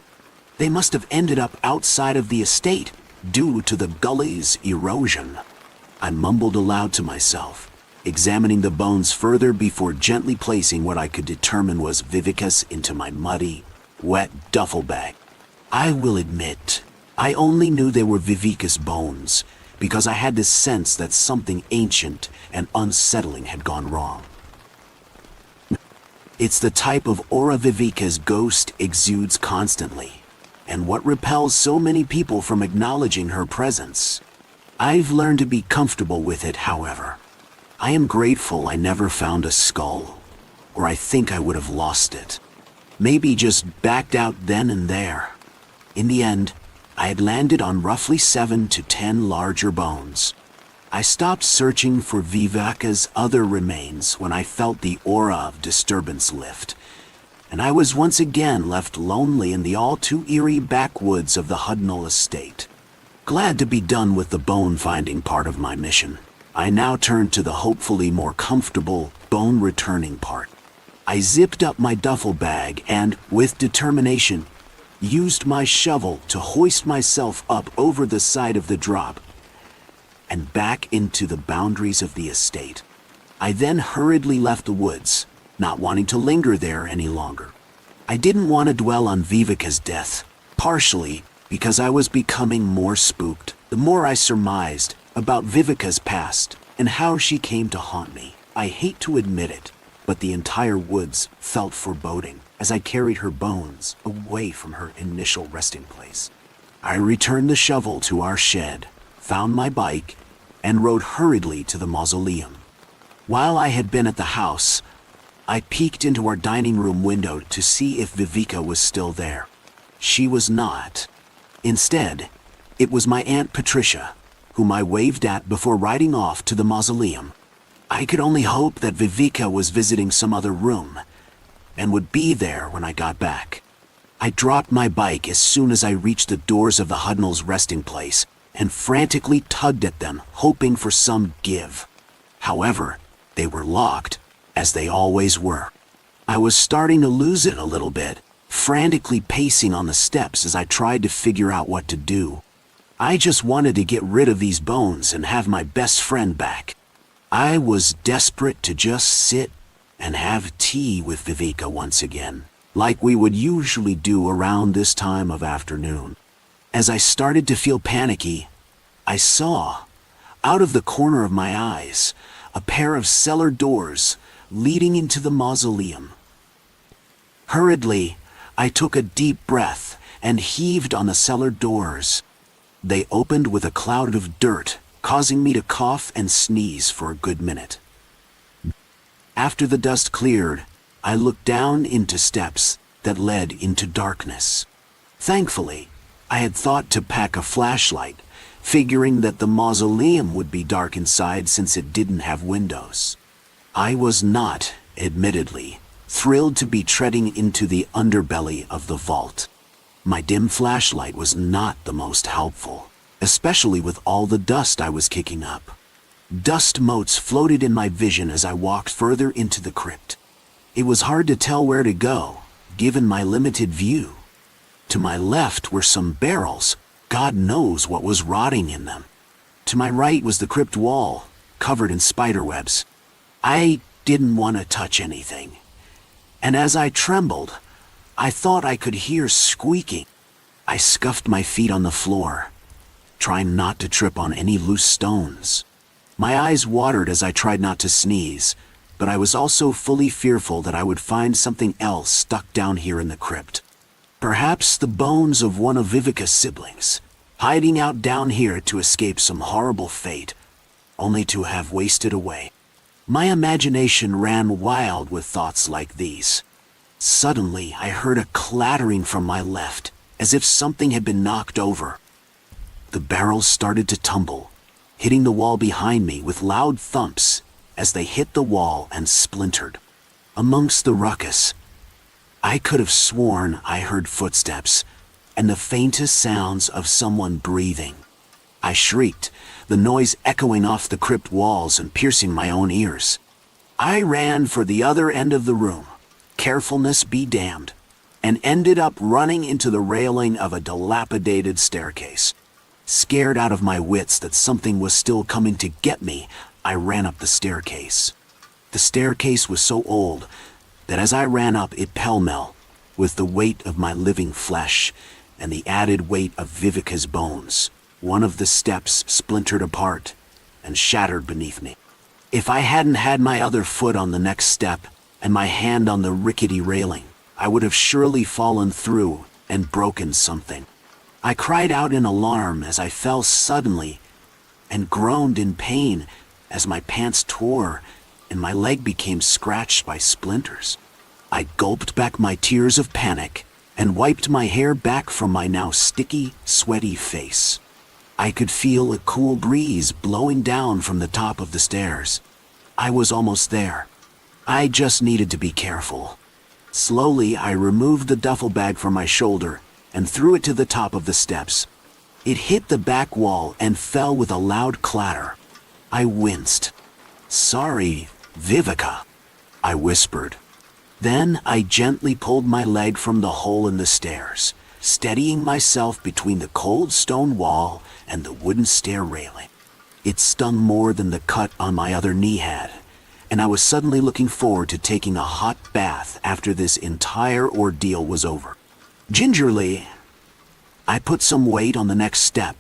Speaker 1: They must have ended up outside of the estate due to the gully's erosion. I mumbled aloud to myself, examining the bones further before gently placing what I could determine was Vivica's into my muddy, wet duffel bag. I will admit, I only knew they were Vivica's bones because I had this sense that something ancient and unsettling had gone wrong. It's the type of aura Vivica's ghost exudes constantly, and what repels so many people from acknowledging her presence. I've learned to be comfortable with it, however. I am grateful I never found a skull, or I think I would have lost it. Maybe just backed out then and there. In the end, I had landed on roughly 7 to 10 larger bones. I stopped searching for Vivica's other remains when I felt the aura of disturbance lift, and I was once again left lonely in the all-too-eerie backwoods of the Hudnall estate. Glad to be done with the bone-finding part of my mission, I now turned to the hopefully more comfortable bone-returning part. I zipped up my duffel bag and, with determination, used my shovel to hoist myself up over the side of the drop and back into the boundaries of the estate. I then hurriedly left the woods, not wanting to linger there any longer. I didn't want to dwell on Vivica's death, partially because I was becoming more spooked the more I surmised about Vivica's past and how she came to haunt me. I hate to admit it, but the entire woods felt foreboding as I carried her bones away from her initial resting place. I returned the shovel to our shed, found my bike, and rode hurriedly to the mausoleum. While I had been at the house, I peeked into our dining room window to see if Vivica was still there. She was not. Instead, it was my Aunt Patricia, whom I waved at before riding off to the mausoleum. I could only hope that Vivica was visiting some other room and would be there when I got back. I dropped my bike as soon as I reached the doors of the Hudnall's resting place and frantically tugged at them, hoping for some give. However, they were locked, as they always were. I was starting to lose it a little bit, frantically pacing on the steps as I tried to figure out what to do. I just wanted to get rid of these bones and have my best friend back. I was desperate to just sit and have tea with Vivica once again, like we would usually do around this time of afternoon. As I started to feel panicky, I saw, out of the corner of my eyes, a pair of cellar doors leading into the mausoleum. Hurriedly, I took a deep breath and heaved on the cellar doors. They opened with a cloud of dirt, causing me to cough and sneeze for a good minute. After the dust cleared, I looked down into steps that led into darkness. Thankfully, I had thought to pack a flashlight, figuring that the mausoleum would be dark inside since it didn't have windows. I was not, admittedly, thrilled to be treading into the underbelly of the vault. My dim flashlight was not the most helpful, especially with all the dust I was kicking up. Dust motes floated in my vision as I walked further into the crypt. It was hard to tell where to go, given my limited view. To my left were some barrels, God knows what was rotting in them. To my right was the crypt wall, covered in spiderwebs. I didn't want to touch anything, and as I trembled, I thought I could hear squeaking. I scuffed my feet on the floor, trying not to trip on any loose stones. My eyes watered as I tried not to sneeze, but I was also fully fearful that I would find something else stuck down here in the crypt. Perhaps the bones of one of Vivica's siblings, hiding out down here to escape some horrible fate, only to have wasted away. My imagination ran wild with thoughts like these. Suddenly, I heard a clattering from my left, as if something had been knocked over. The barrels started to tumble, hitting the wall behind me with loud thumps as they hit the wall and splintered. Amongst the ruckus, I could have sworn I heard footsteps and the faintest sounds of someone breathing. I shrieked, the noise echoing off the crypt walls and piercing my own ears. I ran for the other end of the room, carefulness be damned, and ended up running into the railing of a dilapidated staircase. Scared out of my wits that something was still coming to get me, I ran up the staircase. The staircase was so old that as I ran up it pell-mell, with the weight of my living flesh and the added weight of Vivica's bones, one of the steps splintered apart and shattered beneath me. If I hadn't had my other foot on the next step and my hand on the rickety railing, I would have surely fallen through and broken something. I cried out in alarm as I fell suddenly and groaned in pain as my pants tore and my leg became scratched by splinters. I gulped back my tears of panic and wiped my hair back from my now sticky, sweaty face. I could feel a cool breeze blowing down from the top of the stairs. I was almost there. I just needed to be careful. Slowly, I removed the duffel bag from my shoulder and threw it to the top of the steps. It hit the back wall and fell with a loud clatter. I winced. "Sorry, Vivica," I whispered. Then I gently pulled my leg from the hole in the stairs, steadying myself between the cold stone wall and the wooden stair railing. It stung more than the cut on my other knee had, and I was suddenly looking forward to taking a hot bath after this entire ordeal was over. Gingerly, I put some weight on the next step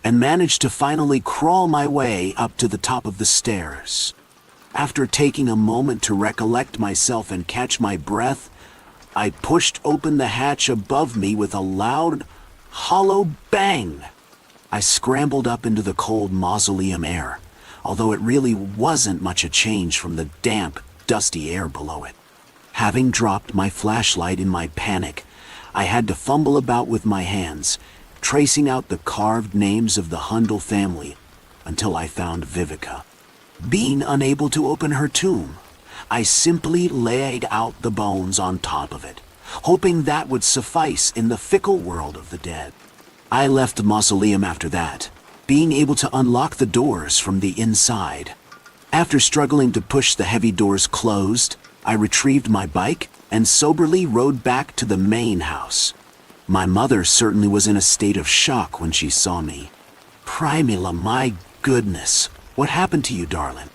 Speaker 1: and managed to finally crawl my way up to the top of the stairs. After taking a moment to recollect myself and catch my breath, I pushed open the hatch above me with a loud, hollow bang. I scrambled up into the cold mausoleum air, although it really wasn't much a change from the damp, dusty air below it. Having dropped my flashlight in my panic, I had to fumble about with my hands, tracing out the carved names of the Hundle family until I found Vivica. Being unable to open her tomb, I simply laid out the bones on top of it, hoping that would suffice in the fickle world of the dead. I left the mausoleum after that, being able to unlock the doors from the inside. After struggling to push the heavy doors closed, I retrieved my bike and soberly rode back to the main house. My mother certainly was in a state of shock when she saw me. "Primula, my goodness, what happened to you, darling?"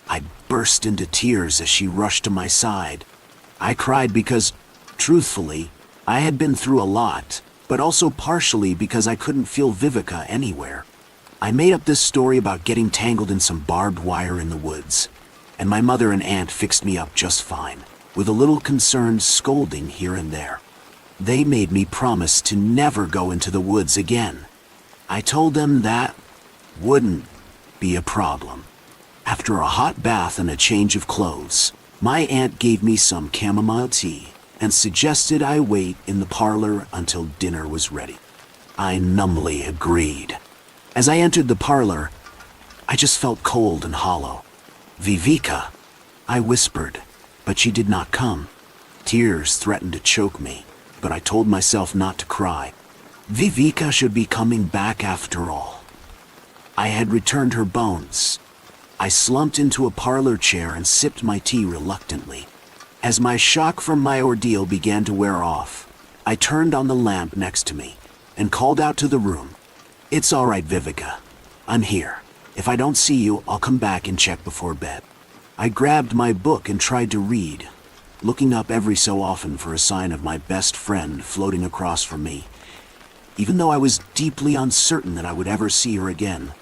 Speaker 1: I burst into tears as she rushed to my side. I cried because, truthfully, I had been through a lot, but also partially because I couldn't feel Vivica anywhere. I made up this story about getting tangled in some barbed wire in the woods, and my mother and aunt fixed me up just fine, with a little concerned scolding here and there. They made me promise to never go into the woods again. I told them that wouldn't be a problem. After a hot bath and a change of clothes, my aunt gave me some chamomile tea and suggested I wait in the parlor until dinner was ready. I numbly agreed. As I entered the parlor, I just felt cold and hollow. "Vivica," I whispered, but she did not come. Tears threatened to choke me, but I told myself not to cry. Vivica should be coming back after all. I had returned her bones. I slumped into a parlor chair and sipped my tea reluctantly. As my shock from my ordeal began to wear off, I turned on the lamp next to me and called out to the room. "It's all right, Vivica. I'm here. If I don't see you, I'll come back and check before bed." I grabbed my book and tried to read, looking up every so often for a sign of my best friend floating across from me, even though I was deeply uncertain that I would ever see her again.